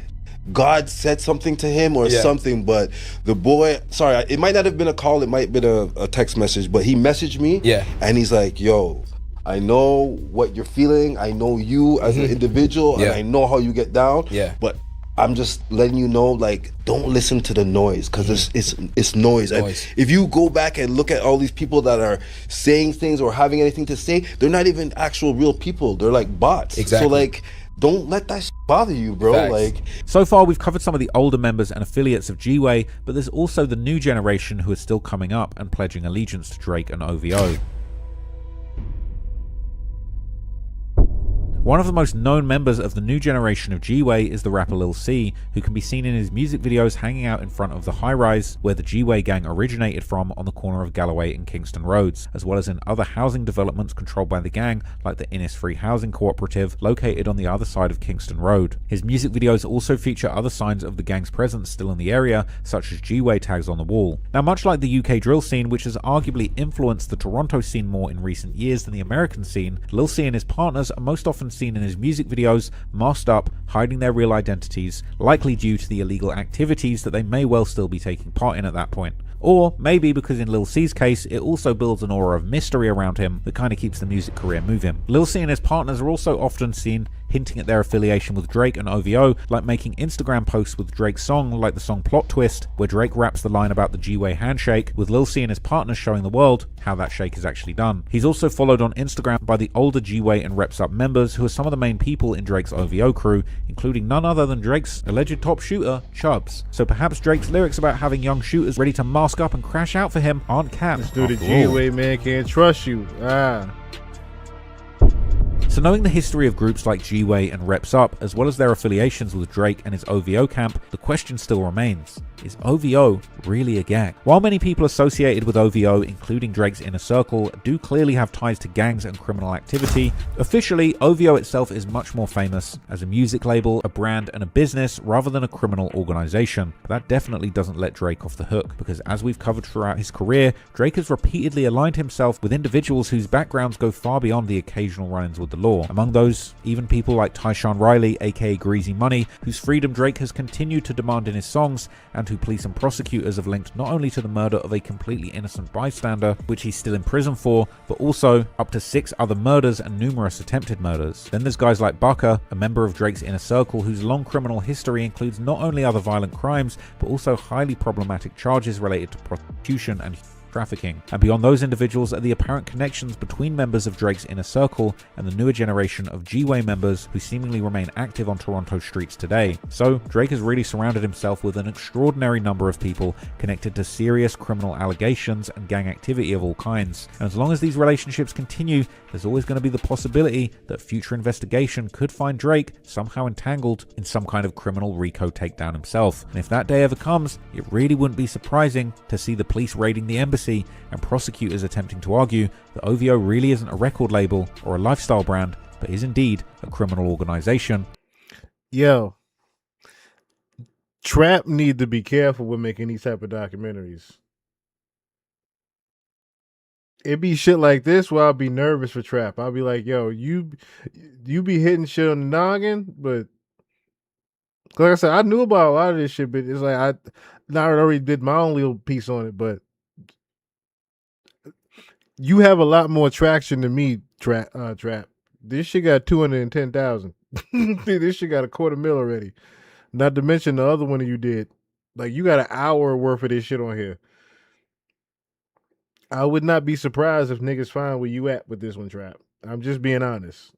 God said something to him or something, but the boy, sorry, it might not have been a call, it might have been a text message, but he messaged me and he's like, yo, I know what you're feeling, I know you as an individual, and I know how you get down, but I'm just letting you know, like, don't listen to the noise, because it's noise. And if you go back and look at all these people that are saying things or having anything to say, they're not even actual real people. They're like bots. Exactly. So like, don't let that bother you, bro. Facts. Like, so far we've covered some of the older members and affiliates of G-Way, but there's also the new generation who are still coming up and pledging allegiance to Drake and OVO. One of the most known members of the new generation of G-Way is the rapper Lil C, who can be seen in his music videos hanging out in front of the high-rise where the G-Way gang originated from on the corner of Galloway and Kingston Roads, as well as in other housing developments controlled by the gang like the Innisfree Housing Cooperative located on the other side of Kingston Road. His music videos also feature other signs of the gang's presence still in the area, such as G-Way tags on the wall. Now, much like the UK drill scene, which has arguably influenced the Toronto scene more in recent years than the American scene, Lil C and his partners are most often seen in his music videos masked up, hiding their real identities, likely due to the illegal activities that they may well still be taking part in at that point. Or maybe because in Lil C's case, it also builds an aura of mystery around him that kind of keeps the music career moving. Lil C and his partners are also often seen hinting at their affiliation with Drake and OVO, like making Instagram posts with Drake's song, like the song Plot Twist, where Drake raps the line about the G-Way handshake, with Lil C and his partners showing the world how that shake is actually done. He's also followed on Instagram by the older G-Way and Reps Up members, who are some of the main people in Drake's OVO crew, including none other than Drake's alleged top shooter, Chubbs. So perhaps Drake's lyrics about having young shooters ready to mask up and crash out for him aren't capped. Let's do the G-Way, man, can't trust you. So knowing the history of groups like G-Way and Reps Up, as well as their affiliations with Drake and his OVO camp, the question still remains, is OVO really a gang? While many people associated with OVO, including Drake's inner circle, do clearly have ties to gangs and criminal activity, officially OVO itself is much more famous as a music label, a brand and a business rather than a criminal organization. But that definitely doesn't let Drake off the hook, because as we've covered throughout his career, Drake has repeatedly aligned himself with individuals whose backgrounds go far beyond the occasional run-ins with the law. Among those, even people like Tyshawn Riley, aka Greasy Money, whose freedom Drake has continued to demand in his songs, and who police and prosecutors have linked not only to the murder of a completely innocent bystander, which he's still in prison for, but also up to 6 other murders and numerous attempted murders. Then there's guys like Bucka, a member of Drake's inner circle whose long criminal history includes not only other violent crimes, but also highly problematic charges related to prostitution and trafficking. And beyond those individuals are the apparent connections between members of Drake's inner circle and the newer generation of G-Way members who seemingly remain active on Toronto streets today. So Drake has really surrounded himself with an extraordinary number of people connected to serious criminal allegations and gang activity of all kinds. And as long as these relationships continue, there's always going to be the possibility that future investigation could find Drake somehow entangled in some kind of criminal RICO takedown himself. And if that day ever comes, it really wouldn't be surprising to see the police raiding the embassy and prosecutors attempting to argue that OVO really isn't a record label or a lifestyle brand, but is indeed a criminal organization. Yo, Trap need to be careful with making these type of documentaries. It be shit like this where I'll be nervous for Trap. I'll be like, yo, you be hitting shit on the noggin, but like I said, I knew about a lot of this shit, but it's like I already did my own little piece on it, but you have a lot more traction than me, Trap. This shit got 210,000. This shit got $250,000 already. Not to mention the other one you did. Like, you got an hour worth of this shit on here. I would not be surprised if niggas find where you at with this one, Trap. I'm just being honest.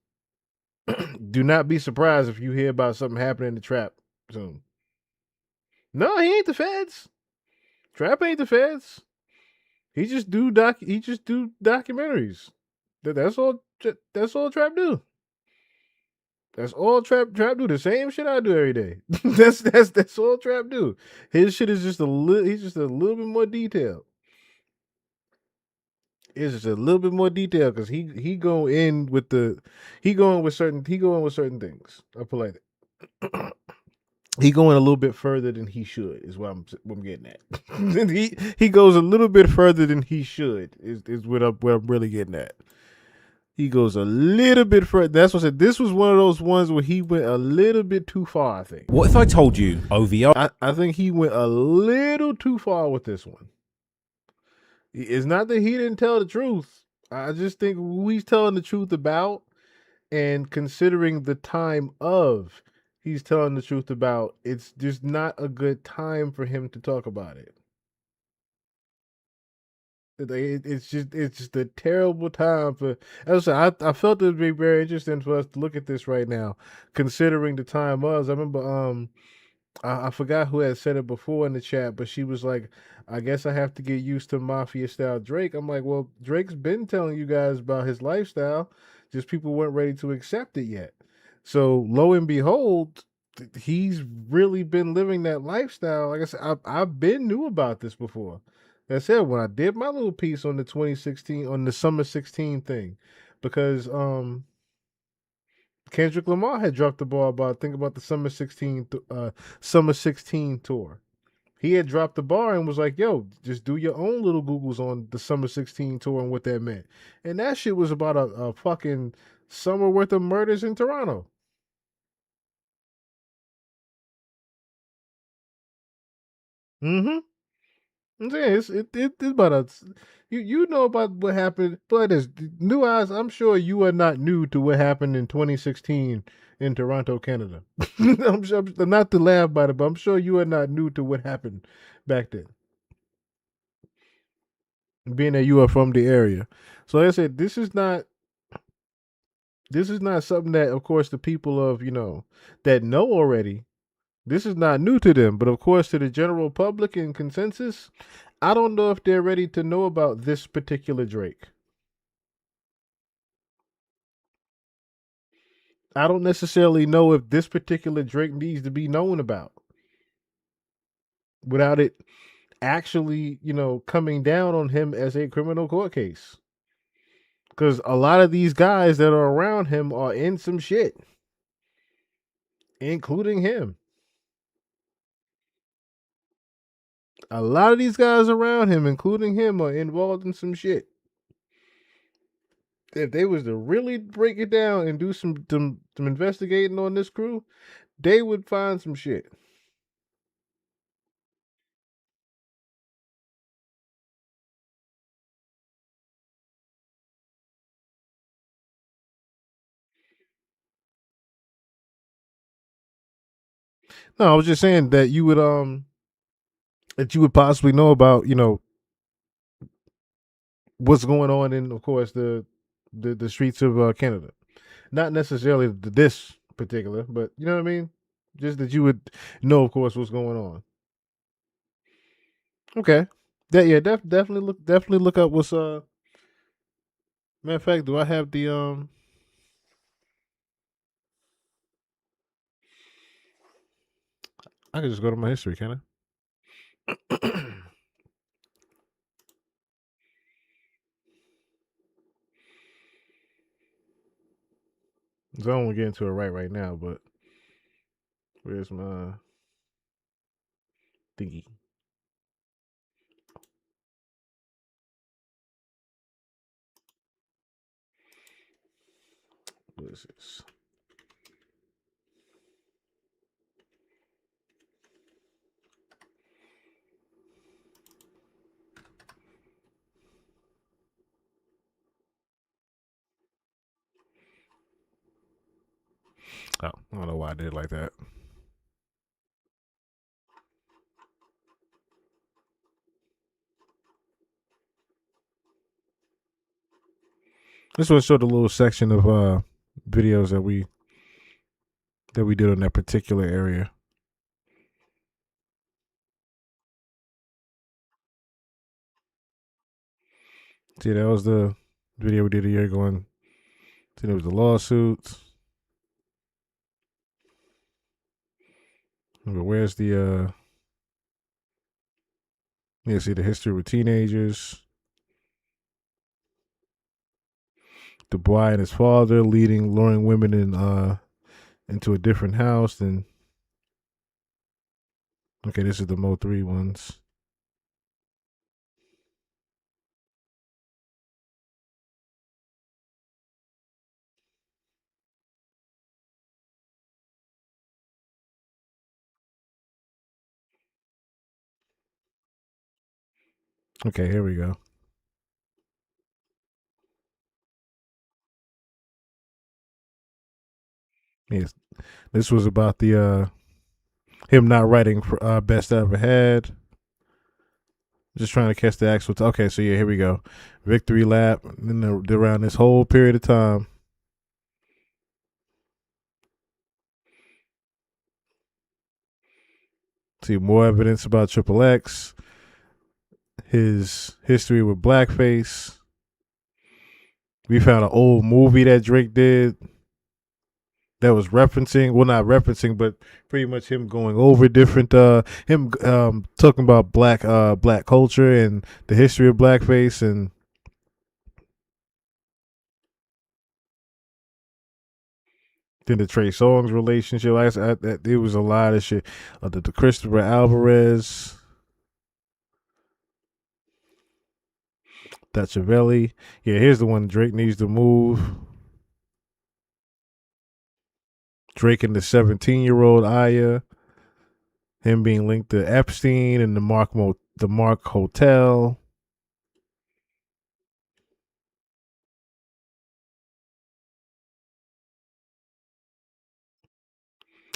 Do not be surprised if you hear about something happening to Trap soon. No, he ain't the feds. Trap ain't the feds. He just do documentaries. That's all Trap do. That's all Trap do. The same shit I do every day. that's all Trap do. His shit is just he's just a little bit more detailed. It's just a little bit more detailed because he going with certain things. I'll put like that. He going a little bit further than he should is what I'm getting at. he goes a little bit further than he should is what I'm really getting at. He goes a little bit further. That's what I said. This was one of those ones where he went a little bit too far, I think. What if I told you OVO? I think he went a little too far with this one. It's not that he didn't tell the truth. I just think who he's telling the truth about and considering the time of, he's telling the truth about. It's just not a good time for him to talk about it. It's just a terrible time for. As I said, I felt it would be very interesting for us to look at this right now, considering the time was. I remember I forgot who had said it before in the chat, but she was like, I guess I have to get used to mafia style Drake. I'm like, well, Drake's been telling you guys about his lifestyle, just people weren't ready to accept it yet. So lo and behold, he's really been living that lifestyle. Like I said, I've been knew about this before. Like I said, when I did my little piece on the 2016 on the summer 16 thing, because Kendrick Lamar had dropped the ball about think about the summer 16 tour. He had dropped the bar and was like, "Yo, just do your own little Googles on the summer 16 tour and what that meant." And that shit was about a fucking summer worth of murders in Toronto. Mm-hmm. I'm saying it's about a you know about what happened, but as new eyes, I'm sure you are not new to what happened in 2016 in Toronto, Canada. I'm sure, not to laugh about it, but I'm sure you are not new to what happened back then. Being that you are from the area, so like I said, this is not something that, of course, the people of that know already. This is not new to them, but of course, to the general public and consensus, I don't know if they're ready to know about this particular Drake. I don't necessarily know if this particular Drake needs to be known about without it actually, coming down on him as a criminal court case. Because a lot of these guys that are around him are in some shit, including him. A lot of these guys around him, including him, are involved in some shit. If they was to really break it down and do some investigating on this crew, they would find some shit. No, I was just saying that you would possibly know about, what's going on in, of course, the streets of Canada. Not necessarily this particular, but you know what I mean. Just that you would know, of course, what's going on. Okay, definitely look up what's Matter of fact, do I have the I can just go to my history, can I? I don't want to get into it right now, but where's my thingy? What is this? Oh, I don't know why I did it like that. This one showed a little section of videos that we did on that particular area. See, that was the video we did a year ago. See, there was the lawsuits. But where's the you see the history with teenagers. Dubois and his father luring women into a different house. And okay, this is the Mo 3 ones. Okay, here we go. Yes, this was about the him not writing for best I ever had. Just trying to catch the actual. Okay, so yeah, here we go. Victory lap. And then around this whole period of time. See more evidence about Triple X. His history with blackface. We found an old movie that Drake did that was referencing, well, not referencing, but pretty much him going over different, him talking about black culture and the history of blackface. And then the Trey Songz relationship. It was a lot of shit. The Christopher Alvarez. Dachavelli. Yeah, here's the one Drake needs to move. Drake and the 17-year-old Aya. Him being linked to Epstein and the Mark Hotel.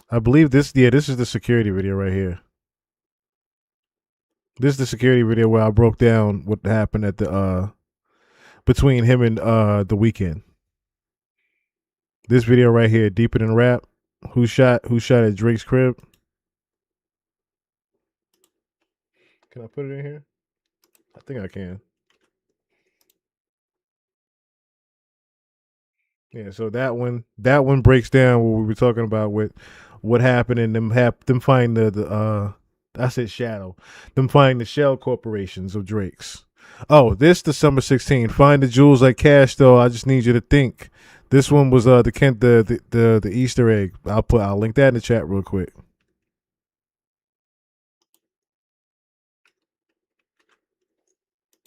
I believe this is the security video right here. This is the security video where I broke down what happened at the between him and The Weeknd. This video right here, Deeper Than Rap. Who shot at Drake's crib? Can I put it in here? I think I can. Yeah, so that one breaks down what we were talking about with what happened and them finding the I said shadow. Them finding the shell corporations of Drake's. Oh, this the Summer 16. Find the jewels like cash though. I just need you to think. This one was the Easter egg. I'll link that in the chat real quick.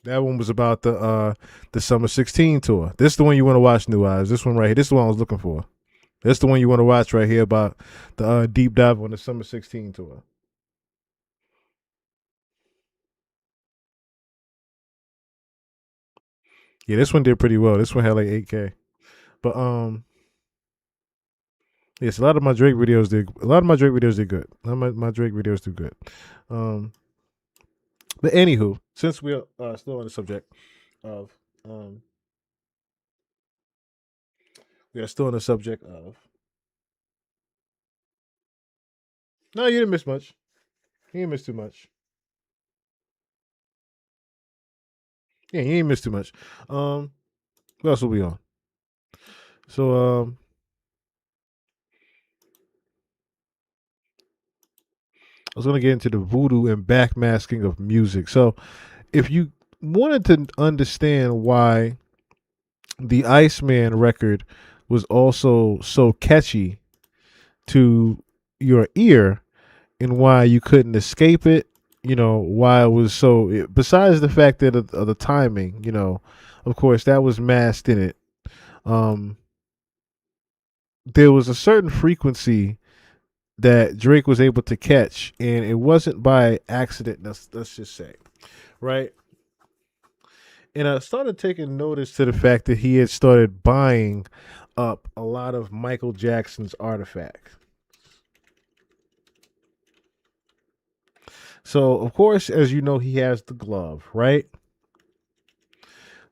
That one was about the Summer 16 tour. This is the one you want to watch, New Eyes. This one right here. This is the one I was looking for. This is the one you want to watch right here about the deep dive on the Summer 16 tour. Yeah, this one did pretty well. This one had like 8K. But yes, a lot of my Drake videos did good. A lot of my Drake videos do good. But anywho, since we're still on the subject of we are still on the subject of. No, you didn't miss much. You didn't miss too much. Yeah, you ain't missed too much. What else will we on? So I was gonna get into the voodoo and backmasking of music. So if you wanted to understand why the Iceman record was also so catchy to your ear and why you couldn't escape it, why it was so, besides the fact that of the timing, of course that was masked in it. There was a certain frequency that Drake was able to catch, and it wasn't by accident, let's just say, right? And I started taking notice to the fact that he had started buying up a lot of Michael Jackson's artifacts. So, of course, as you know, he has the glove, right?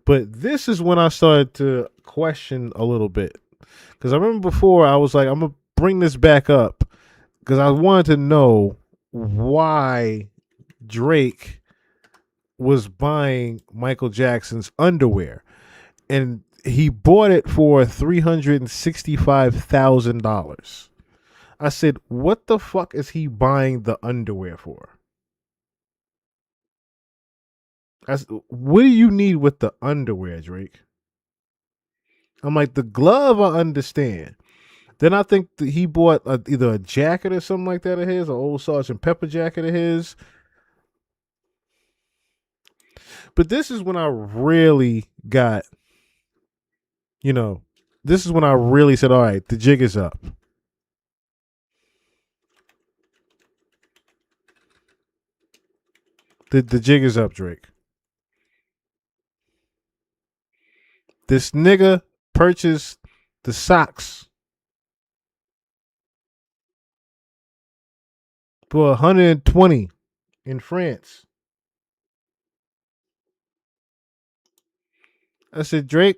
But this is when I started to question a little bit. Because I remember before I was like, I'm going to bring this back up because I wanted to know why Drake was buying Michael Jackson's underwear. And he bought it for $365,000. I said, what the fuck is he buying the underwear for? What do you need with the underwear, Drake? I'm like, the glove, I understand. Then I think that he bought either a jacket or something like that of his, an old Sgt. Pepper jacket of his. But this is when I really got, this is when I really said, all right, the jig is up. The jig is up, Drake. This nigga purchased the socks for 120 in France. I said, Drake,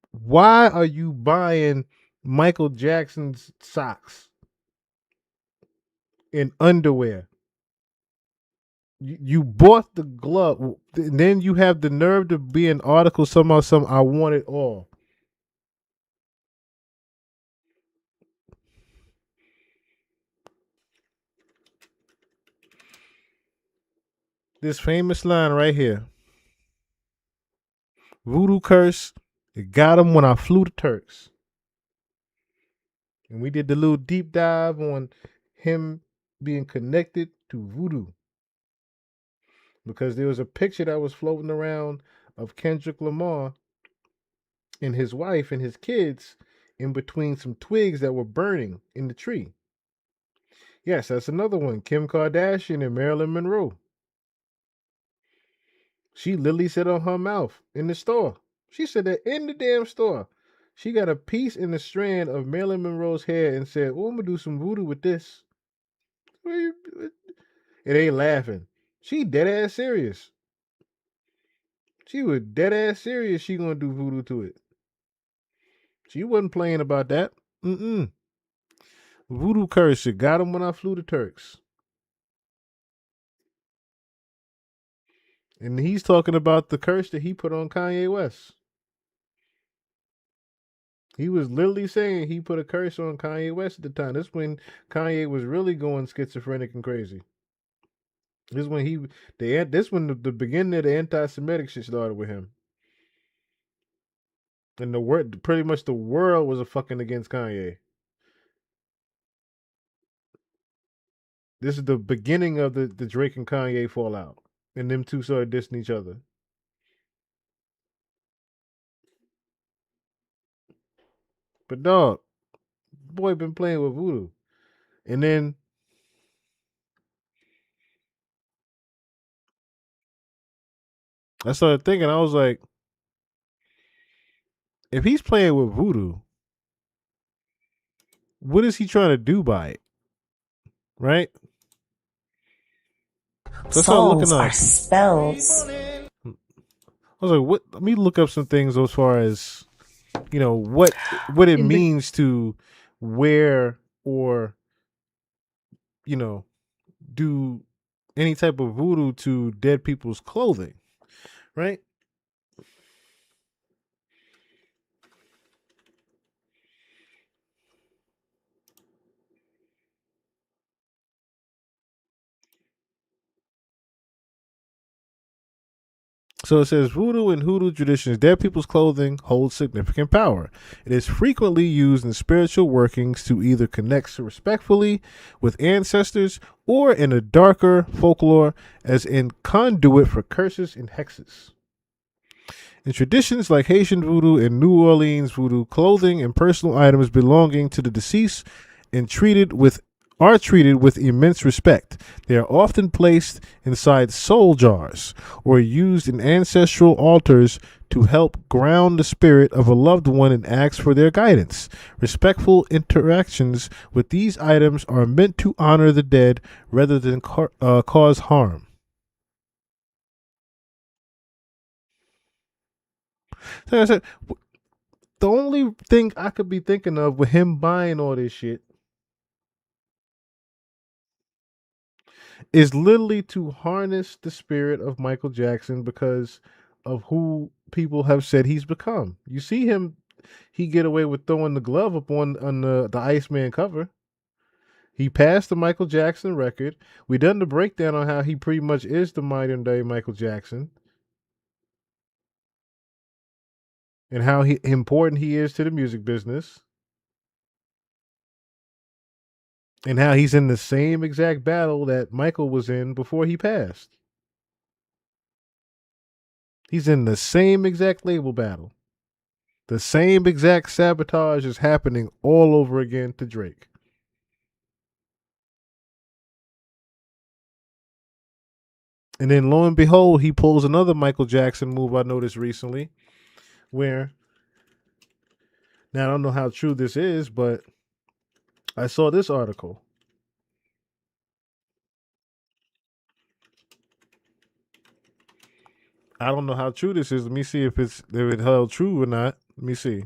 why are you buying Michael Jackson's socks and underwear? You bought the glove, and then you have the nerve to be an article somehow, I want it all. This famous line right here. Voodoo curse, it got him when I flew the Turks. And we did the little deep dive on him being connected to voodoo. Because there was a picture that was floating around of Kendrick Lamar and his wife and his kids in between some twigs that were burning in the tree. Yes, that's another one. Kim Kardashian and Marilyn Monroe. She literally said on her mouth in the store. She said that in the damn store. She got a piece in the strand of Marilyn Monroe's hair and said, "Oh, I'm gonna do some voodoo with this." It ain't laughing. She dead ass serious. She was dead ass serious. She gonna do voodoo to it. She wasn't playing about that. Voodoo curse. It got him when I flew the Turks. And he's talking about the curse that he put on Kanye West. He was literally saying he put a curse on Kanye West at the time. This when Kanye was really going schizophrenic and crazy. This when the beginning of the anti-Semitic shit started with him. And pretty much the world was a fucking against Kanye. This is the beginning of the Drake and Kanye fallout. And them two started dissing each other. But dog, boy been playing with voodoo. And then I started thinking, I was like, if he's playing with voodoo, what is he trying to do by it? Right? So Souls are spells. I was like, what? Let me look up some things as far as, what it means to wear or, do any type of voodoo to dead people's clothing, right? So it says voodoo and hoodoo traditions, dead people's clothing holds significant power. It is frequently used in spiritual workings to either connect respectfully with ancestors or in a darker folklore as in conduit for curses and hexes. In traditions like Haitian voodoo and New Orleans voodoo, clothing and personal items belonging to the deceased are treated with immense respect. They are often placed inside soul jars or used in ancestral altars to help ground the spirit of a loved one and ask for their guidance. Respectful interactions with these items are meant to honor the dead rather than cause harm. So I said, the only thing I could be thinking of with him buying all this shit is literally to harness the spirit of Michael Jackson because of who people have said he's become. You see him, he get away with throwing the glove up on the Iceman cover. He passed the Michael Jackson record. We done the breakdown on how he pretty much is the modern day Michael Jackson. And how important he is to the music business. And how he's in the same exact battle that Michael was in before he passed. He's in the same exact label battle. The same exact sabotage is happening all over again to Drake. And then lo and behold, he pulls another Michael Jackson move I noticed recently where, now I don't know how true this is, but I saw this article. I don't know how true this is. Let me see if it held true or not. Let me see.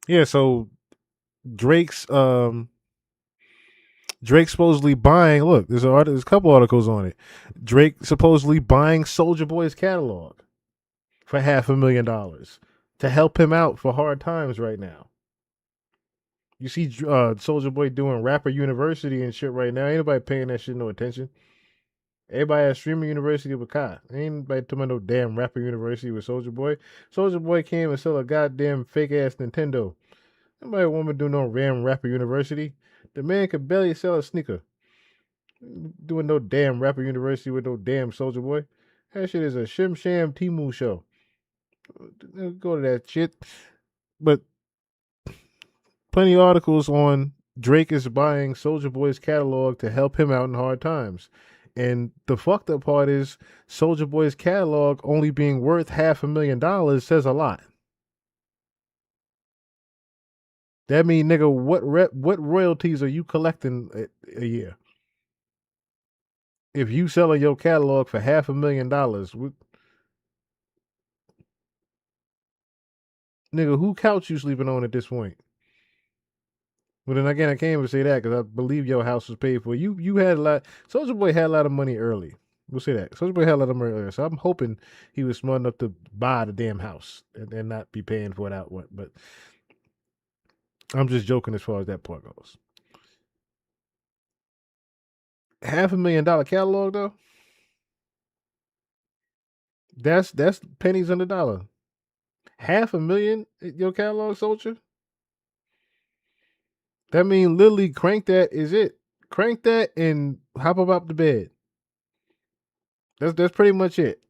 Yeah, so Drake's Drake supposedly buying. Look, there's a couple articles on it. Drake supposedly buying Soldier Boy's catalog for $500,000 to help him out for hard times right now. You see, Soldier Boy doing Rapper University and shit right now. Ain't nobody paying that shit no attention. Everybody has Streamer University with Kai. Ain't nobody talking about no damn Rapper University with Soldier Boy. Soldier Boy came and sell a goddamn fake ass Nintendo. Nobody want me to do no damn Rapper University. The man could barely sell a sneaker. Doing no damn Rapper University with no damn Soldier Boy. That shit is a Shim Sham Timu show. Go to that shit. But plenty of articles on Drake is buying Soldier Boy's catalog to help him out in hard times. And the fucked up part is Soldier Boy's catalog only being worth $500,000 says a lot. That mean, nigga, what royalties are you collecting a year? If you selling your catalog for $500,000, nigga, who couch you sleeping on at this point? Well, then again, I can't even say that because I believe your house was paid for. You had a lot. Soldier Boy had a lot of money early. We'll say that. Soldier Boy had a lot of money early. So I'm hoping he was smart enough to buy the damn house and not be paying for it out. But I'm just joking as far as that part goes. $500,000 catalog though. That's pennies on the dollar. $500,000 your catalog, Soldier. That mean literally crank that is it. Crank that and hop up the bed. That's pretty much it.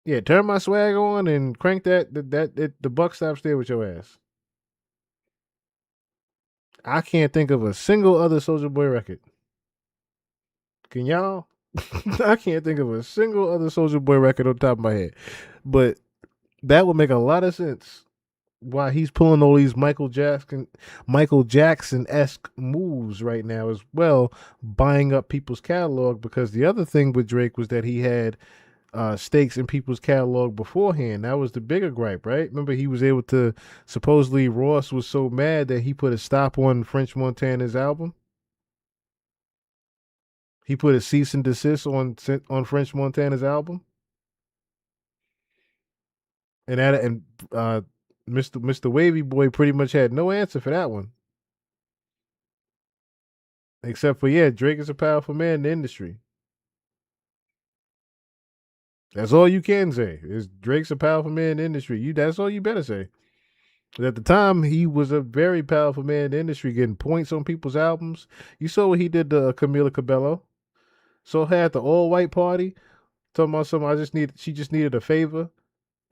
Yeah, turn my swag on and crank that. The buck stops there with your ass. I can't think of a single other Soldier Boy record. Can y'all? I can't think of a single other Soldier Boy record on top of my head. But that would make a lot of sense why he's pulling all these Michael Jackson-esque moves right now as well, buying up people's catalog, because the other thing with Drake was that he had stakes in people's catalog beforehand. That was the bigger gripe, right? Remember, he was able to, supposedly Ross was so mad that he put a stop on French Montana's album. He put a cease and desist on French Montana's album. And Mr. Wavy Boy pretty much had no answer for that one. Except for, yeah, Drake is a powerful man in the industry. That's all you can say. Is Drake's a powerful man in the industry. That's all you better say. But at the time, he was a very powerful man in the industry, getting points on people's albums. You saw what he did to Camila Cabello. So had the all-white party, talking about something, she just needed a favor.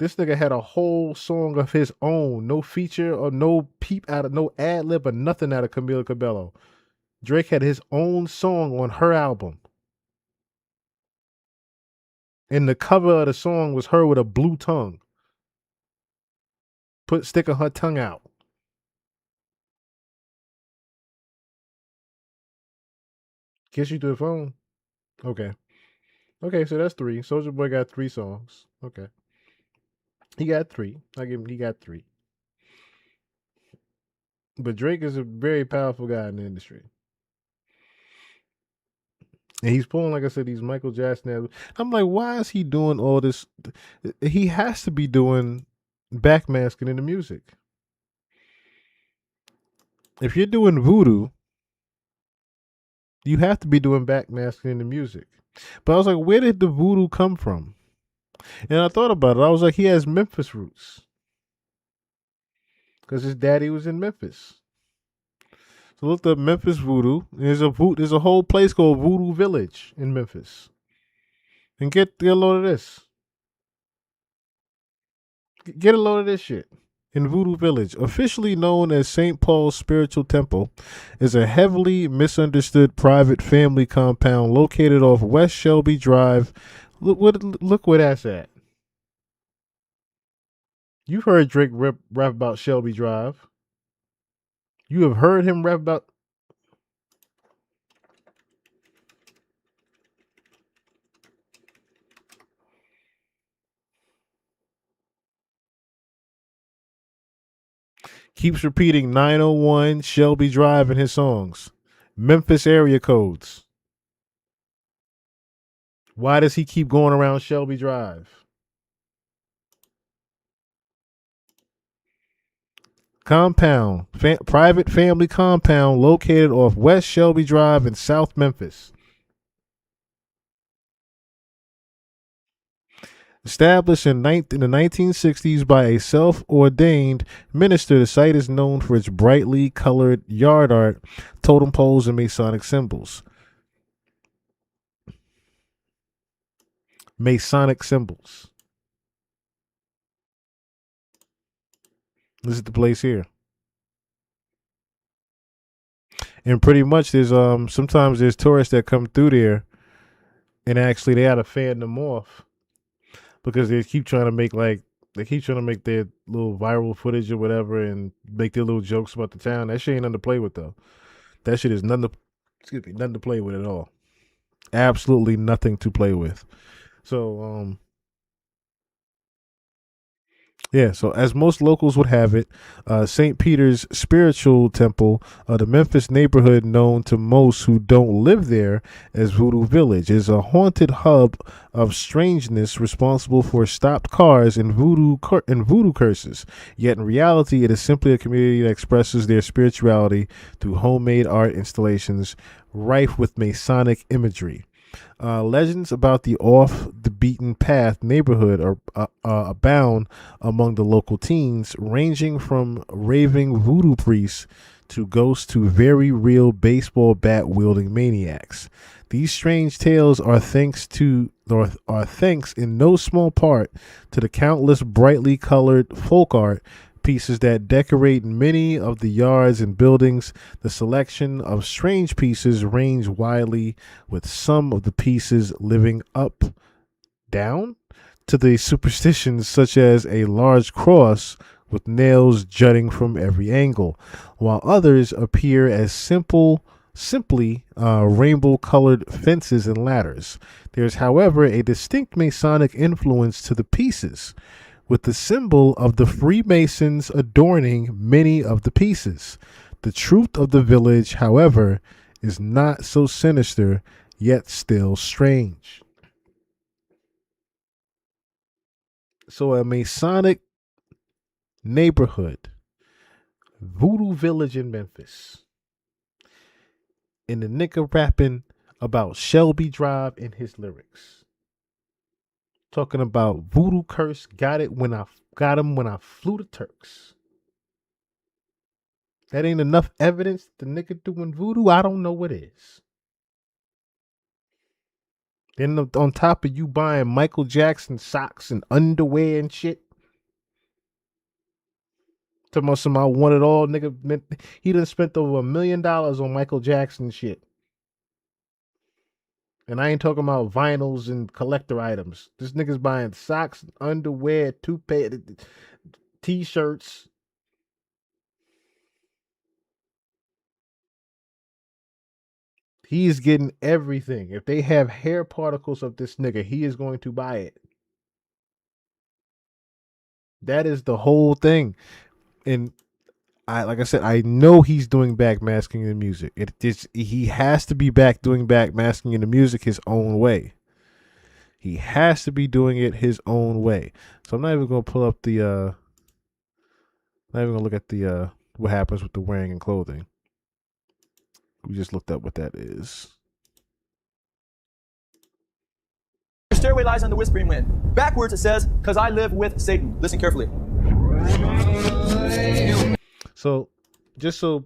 This nigga had a whole song of his own, no feature or no peep out of, no ad lib or nothing out of Camila Cabello. Drake had his own song on her album. And the cover of the song was her with a blue tongue. Sticking her tongue out. Kiss you through the phone? Okay. Okay, so that's 3. Soulja Boy got 3 songs. Okay. He got 3. He got 3. But Drake is a very powerful guy in the industry. And he's pulling, like I said, these Michael Jackson. I'm like, why is he doing all this? He has to be doing backmasking in the music. If you're doing voodoo, you have to be doing backmasking in the music. But I was like, where did the voodoo come from? And I thought about it. I was like, he has Memphis roots. Because his daddy was in Memphis. So looked up Memphis voodoo. There's a whole place called Voodoo Village in Memphis. And get a load of this. Get a load of this shit. In Voodoo Village, officially known as St. Paul's Spiritual Temple, is a heavily misunderstood private family compound located off West Shelby Drive. Look where that's at. You've heard Drake rap about Shelby Drive. You have heard him rap about. Keeps repeating 901 Shelby Drive in his songs. Memphis area codes. Why does he keep going around Shelby Drive? Compound, private family compound located off West Shelby Drive in South Memphis. Established in the 1960s by a self-ordained minister, the site is known for its brightly colored yard art, totem poles, and Masonic symbols. Masonic symbols. This is the place here. And pretty much there's sometimes there's tourists that come through there and actually they had to fan them off because they keep trying to make their little viral footage or whatever and make their little jokes about the town. That shit ain't nothing to play with though. That shit is nothing to play with at all. Absolutely nothing to play with. So yeah, so as most locals would have it, St. Peter's Spiritual Temple, the Memphis neighborhood known to most who don't live there as Voodoo Village, is a haunted hub of strangeness responsible for stopped cars and voodoo curses. Yet in reality, it is simply a community that expresses their spirituality through homemade art installations rife with Masonic imagery. Legends about the off-the-beaten-path neighborhood abound among the local teens, ranging from raving voodoo priests to ghosts to very real baseball bat-wielding maniacs. These strange tales are thanks in no small part to the countless brightly colored folk art pieces that decorate many of the yards and buildings. The selection of strange pieces range widely, with some of the pieces living up, down, to the superstitions such as a large cross with nails jutting from every angle, while others appear as simply rainbow-colored fences and ladders. There's, however, a distinct Masonic influence to the pieces, with the symbol of the Freemasons adorning many of the pieces. The truth of the village, however, is not so sinister, yet still strange. So a Masonic neighborhood, Voodoo Village in Memphis, and the nigga rapping about Shelby Drive in his lyrics. Talking about voodoo curse, got him when I flew the Turks. That ain't enough evidence the nigga doing voodoo. I don't know what is. Then on top of you buying Michael Jackson socks and underwear and shit. Talking about some I want it all, nigga. He done spent over $1 million on Michael Jackson shit. And I ain't talking about vinyls and collector items. This nigga's buying socks, underwear, toothpaste, t-shirts. He is getting everything. If they have hair particles of this nigga, he is going to buy it. That is the whole thing. And like I said, I know he's doing backmasking in the music. He has to be doing backmasking in the music his own way. He has to be doing it his own way. So I'm not even gonna pull up the not even gonna look at the what happens with the wearing and clothing. We just looked up what that is. Your stairway lies on the whispering wind. Backwards it says, "'Cause I live with Satan." Listen carefully. So, so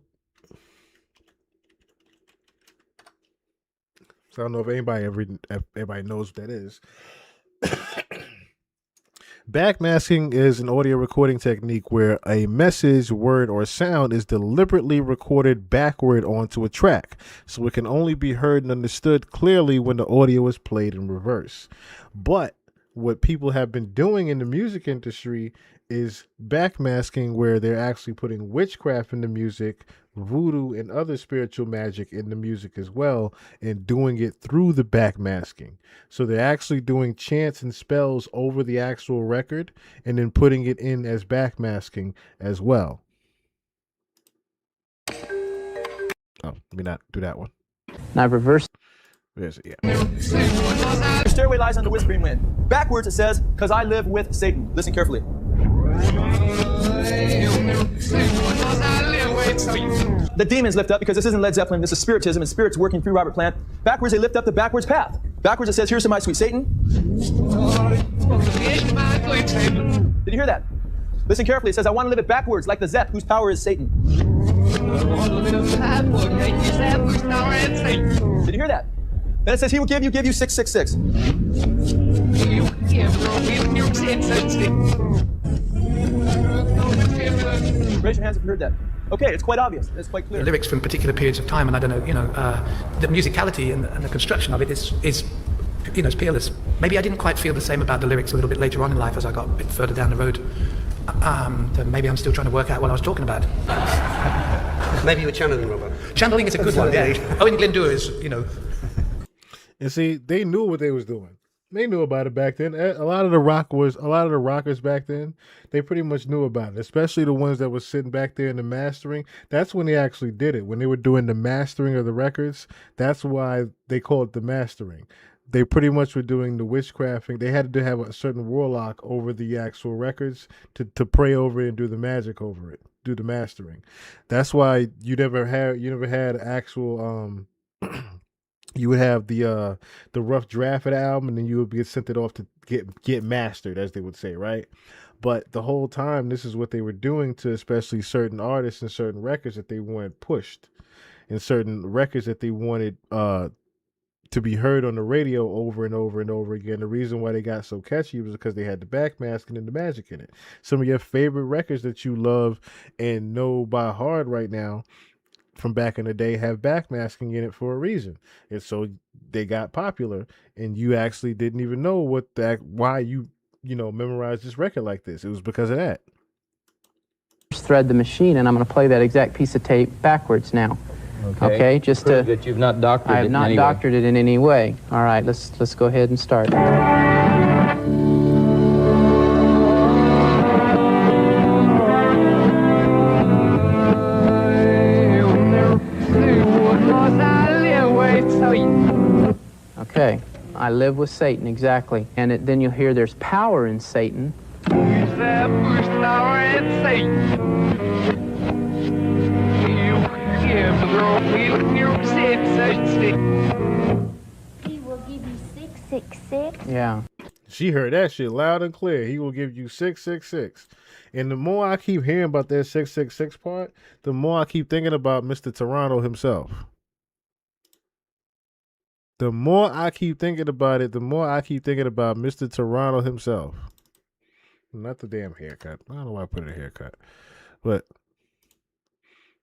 I don't know if everybody knows what that is. Backmasking is an audio recording technique where a message, word, or sound is deliberately recorded backward onto a track, so it can only be heard and understood clearly when the audio is played in reverse. But what people have been doing in the music industry is backmasking, where they're actually putting witchcraft in the music, voodoo and other spiritual magic in the music as well, and doing it through the backmasking. So they're actually doing chants and spells over the actual record and then putting it in as backmasking as well. me not do that one. Now reverse. There's it, yeah. Your stairway lies on the whispering wind. Backwards it says, because I live with Satan. Listen carefully. The demons lift up, because this isn't Led Zeppelin, this is Spiritism, and Spirit's working through Robert Plant. Backwards they lift up the backwards path. Backwards it says, here's to my sweet Satan. Did you hear that? Listen carefully, it says, I want to live it backwards, like the Zep, whose power is Satan. Did you hear that? Then it says, he will give you 666. Raise your hands if you heard that. Okay, it's quite obvious. It's quite clear. The lyrics from particular periods of time, and I don't know, the musicality and the construction of it is it's peerless. Maybe I didn't quite feel the same about the lyrics a little bit later on in life as I got a bit further down the road. That maybe I'm still trying to work out what I was talking about. Maybe you were channeling, Robert. Channeling is a good one, yeah. Owen Glendower is, And see, they knew what they was doing. They knew about it back then. A lot of the rockers back then, they pretty much knew about it, especially the ones that was sitting back there in the mastering. That's when they actually did it. When they were doing the mastering of the records, that's why they called it the mastering. They pretty much were doing the witchcrafting. They had to have a certain warlock over the actual records to pray over it and do the magic over it, do the mastering. That's why you never had actual you would have the rough draft of the album, and then you would get sent it off to get mastered, as they would say, right? But the whole time, this is what they were doing to especially certain artists and certain records that they wanted pushed, and certain records that they wanted to be heard on the radio over and over and over again. The reason why they got so catchy was because they had the backmasking and the magic in it. Some of your favorite records that you love and know by heart right now from back in the day have backmasking in it for a reason. And so they got popular, and you actually didn't even know why you memorized this record like this. It was because of that. Thread the machine, and I'm going to play that exact piece of tape backwards now. Okay, just prove that you've not doctored it. I have not doctored it in any way. All right, let's go ahead and start. Okay, I live with Satan, exactly. And then you'll hear there's power in Satan. He will give you 666. Yeah. She heard that shit loud and clear. He will give you 666. And the more I keep hearing about that 666 part, the more I keep thinking about Mr. Toronto himself. The more I keep thinking about it, the more I keep thinking about Mr. Toronto himself. Not the damn haircut. I don't know why I put in a haircut. But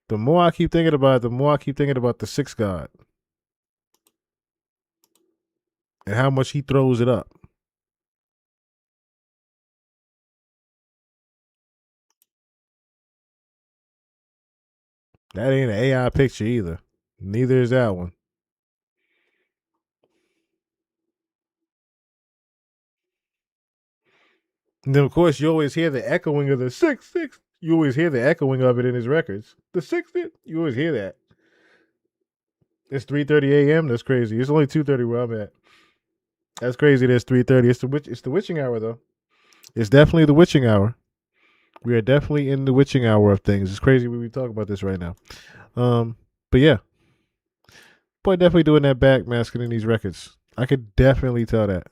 the more I keep thinking about it, the more I keep thinking about the Six God. And how much he throws it up. That ain't an AI picture either. Neither is that one. And then, of course, you always hear the echoing of the 6-6. You always hear the echoing of it in his records. The 6-6. You always hear that. It's 3:30 a.m. That's crazy. It's only 2:30 where I'm at. That's crazy. That's 3:30. It's the witching hour, though. It's definitely the witching hour. We are definitely in the witching hour of things. It's crazy we talk about this right now. But yeah. Boy, definitely doing that backmasking in these records. I could definitely tell that.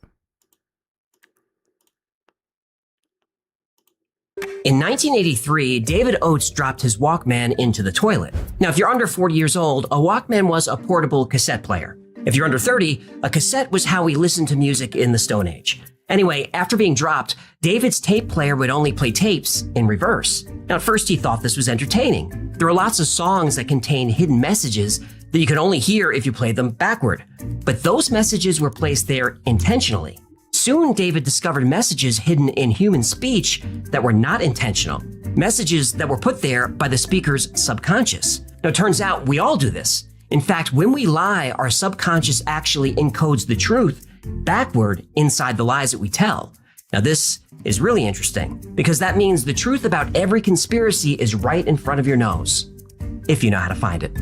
In 1983, David Oates dropped his Walkman into the toilet. Now, if you're under 40 years old, a Walkman was a portable cassette player. If you're under 30, a cassette was how we listened to music in the Stone Age. Anyway, after being dropped, David's tape player would only play tapes in reverse. Now, at first he thought this was entertaining. There were lots of songs that contained hidden messages that you could only hear if you played them backward. But those messages were placed there intentionally. Soon, David discovered messages hidden in human speech that were not intentional. Messages that were put there by the speaker's subconscious. Now, it turns out we all do this. In fact, when we lie, our subconscious actually encodes the truth backward inside the lies that we tell. Now, this is really interesting because that means the truth about every conspiracy is right in front of your nose, if you know how to find it.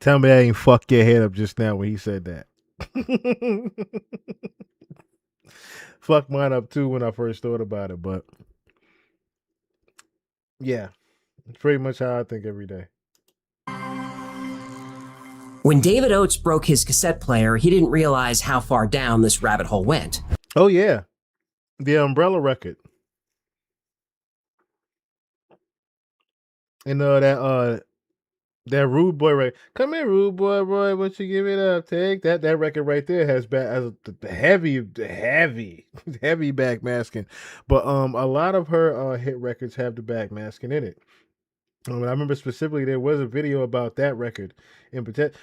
Tell me that ain't fuck your head up just now when he said that. Fuck mine up too when I first thought about it, but yeah, it's pretty much how I think every day. When David Oates broke his cassette player, he didn't realize how far down this rabbit hole went. Oh yeah, the Umbrella record, and that Rude Boy record. Come here, Rude Boy, boy, won't you give it up? Take that. That record right there has the heavy backmasking, but a lot of her hit records have the backmasking in it. I remember specifically there was a video about that record.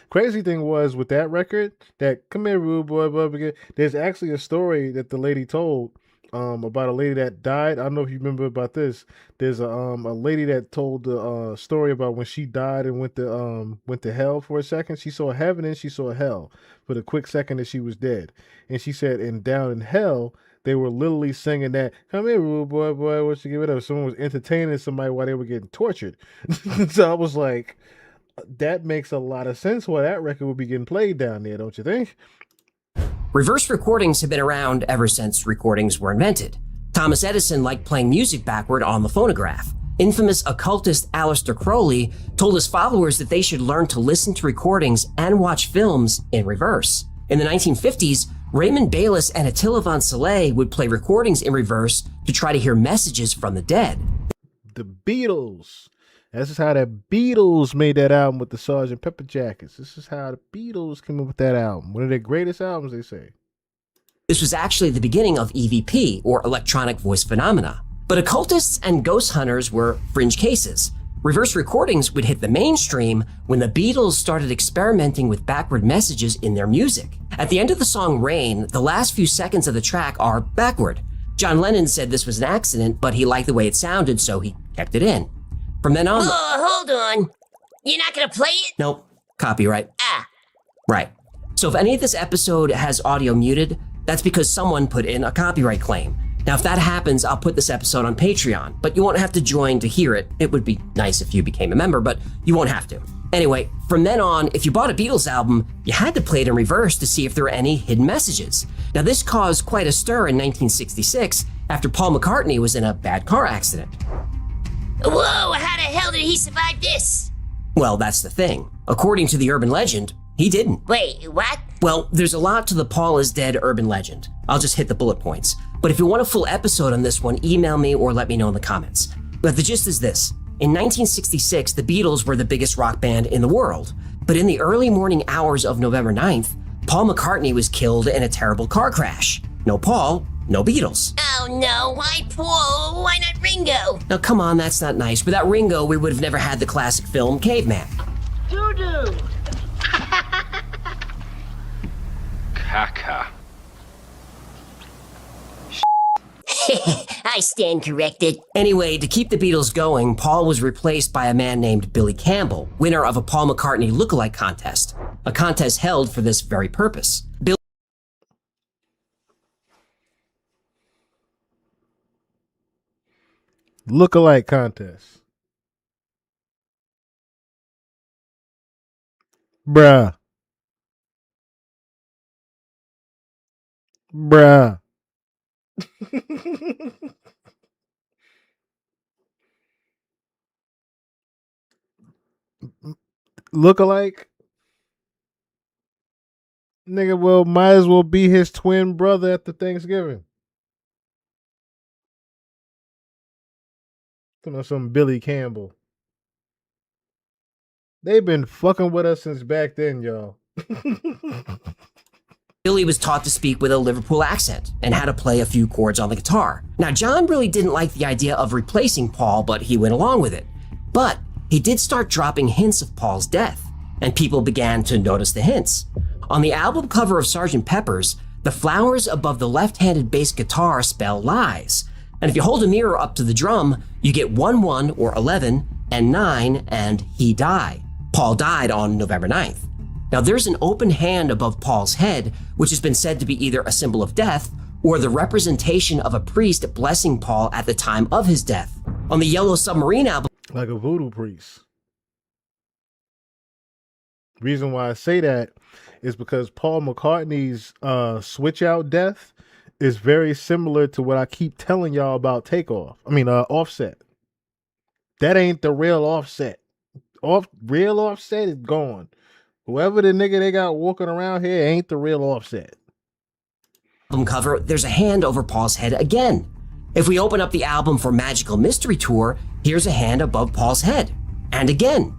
Crazy thing was with that record, that Come Here, Rude Boy, boy, there's actually a story that the lady told about a lady that died. I don't know if you remember about this. There's a lady that told the story about when she died and went to hell for a second. She saw heaven and she saw hell for the quick second that she was dead. And she said, and down in hell, they were literally singing that, come here, rude boy, boy, what you give it up? Someone was entertaining somebody while they were getting tortured. So I was like, that makes a lot of sense why that record would be getting played down there, don't you think? Reverse recordings have been around ever since recordings were invented. Thomas Edison liked playing music backward on the phonograph. Infamous occultist Aleister Crowley told his followers that they should learn to listen to recordings and watch films in reverse. In the 1950s, Raymond Bayless and Attila von Saleh would play recordings in reverse to try to hear messages from the dead. The Beatles. This is how the Beatles made that album with the Sgt. Pepper Jackets. This is how the Beatles came up with that album. One of their greatest albums, they say. This was actually the beginning of EVP, or electronic voice phenomena. But occultists and ghost hunters were fringe cases. Reverse recordings would hit the mainstream when the Beatles started experimenting with backward messages in their music. At the end of the song Rain, the last few seconds of the track are backward. John Lennon said this was an accident, but he liked the way it sounded, so he kept it in. From then on... hold on. You're not gonna play it? Nope. Copyright. Right. So if any of this episode has audio muted, that's because someone put in a copyright claim. Now, if that happens, I'll put this episode on Patreon, but you won't have to join to hear it. It would be nice if you became a member, but you won't have to. Anyway, from then on, if you bought a Beatles album, you had to play it in reverse to see if there were any hidden messages. Now, this caused quite a stir in 1966 after Paul McCartney was in a bad car accident. Whoa, how the hell did he survive this? Well, that's the thing. According to the urban legend, he didn't. Wait, what? Well, there's a lot to the Paul is dead urban legend. I'll just hit the bullet points. But if you want a full episode on this one, email me or let me know in the comments. But the gist is this. In 1966, the Beatles were the biggest rock band in the world. But in the early morning hours of November 9th, Paul McCartney was killed in a terrible car crash. No Paul, no Beatles. Oh no, why Paul? Why not Ringo? Now come on, that's not nice. Without Ringo, we would have never had the classic film Caveman. Doo-doo. Caca. I stand corrected. Anyway, to keep the Beatles going, Paul was replaced by a man named Billy Campbell, winner of a Paul McCartney lookalike contest, a contest held for this very purpose. Lookalike contest. Bruh. Lookalike? Nigga, well, might as well be his twin brother at the Thanksgiving. You know, some Billy Campbell. They've been fucking with us since back then, y'all. Billy was taught to speak with a Liverpool accent and how to play a few chords on the guitar. Now, John really didn't like the idea of replacing Paul, but he went along with it. But he did start dropping hints of Paul's death, and people began to notice the hints. On the album cover of Sgt. Pepper's, the flowers above the left-handed bass guitar spell lies. And if you hold a mirror up to the drum, you get 1-1 or 11 and 9 and he died. Paul died on November 9th. Now there's an open hand above Paul's head, which has been said to be either a symbol of death or the representation of a priest blessing Paul at the time of his death. On the Yellow Submarine album, like a voodoo priest. Reason why I say that is because Paul McCartney's switch out death is very similar to what I keep telling y'all about Offset. That ain't the real Offset. Real Offset is gone. Whoever the nigga they got walking around here ain't the real Offset. Album cover, there's a hand over Paul's head again. If we open up the album for Magical Mystery Tour, here's a hand above Paul's head. And again.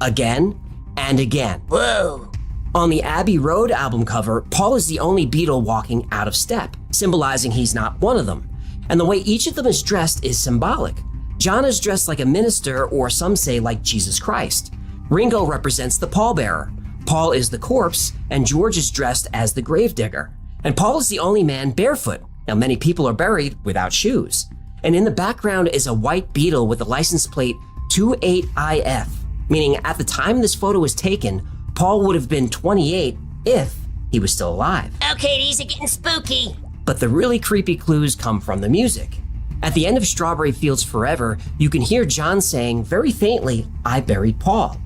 Again. And again. Whoa. On the Abbey Road album cover, Paul is the only Beatle walking out of step, symbolizing he's not one of them. And the way each of them is dressed is symbolic. John is dressed like a minister, or some say like Jesus Christ. Ringo represents the pallbearer. Paul is the corpse, and George is dressed as the gravedigger. And Paul is the only man barefoot. Now, many people are buried without shoes. And in the background is a white Beetle with the license plate 28IF, meaning at the time this photo was taken, Paul would have been 28 if he was still alive. Okay, these are getting spooky. But the really creepy clues come from the music. At the end of Strawberry Fields Forever, you can hear John saying very faintly, "I buried Paul."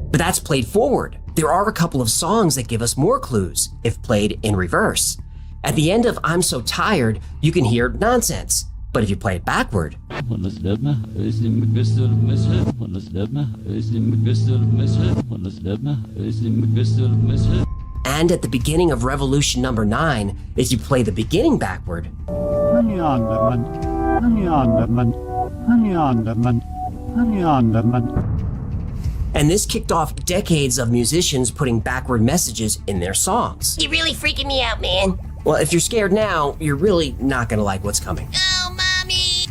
But that's played forward. There are a couple of songs that give us more clues, if played in reverse. At the end of I'm So Tired, you can hear Nonsense. But if you play it backward, and at the beginning of Revolution number 9, if you play the beginning backward, and this kicked off decades of musicians putting backward messages in their songs. You're really freaking me out, man. Well, if you're scared now, you're really not gonna like what's coming. Oh, mommy!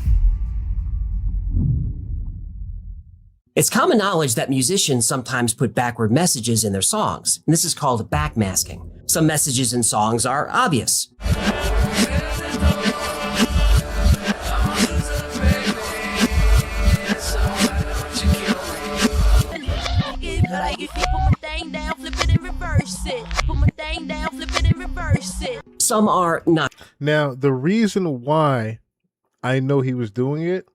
It's common knowledge that musicians sometimes put backward messages in their songs, and this is called backmasking. Some messages in songs are obvious. Some are not. Now, the reason why I know he was doing it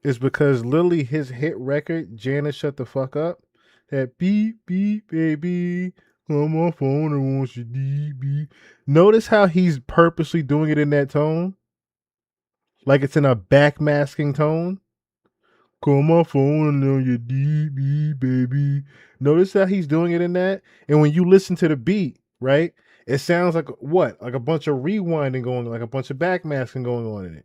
is because literally his hit record, Janet Shut the Fuck Up, that beep, beep, baby, on my phone, I want you deep, beep. Notice how he's purposely doing it in that tone? Like it's in a backmasking tone? Call my phone on your deep, beep, baby. Notice how he's doing it in that? And when you listen to the beat, right? It sounds like what? Like a bunch of rewinding going on, like a bunch of backmasking going on in it.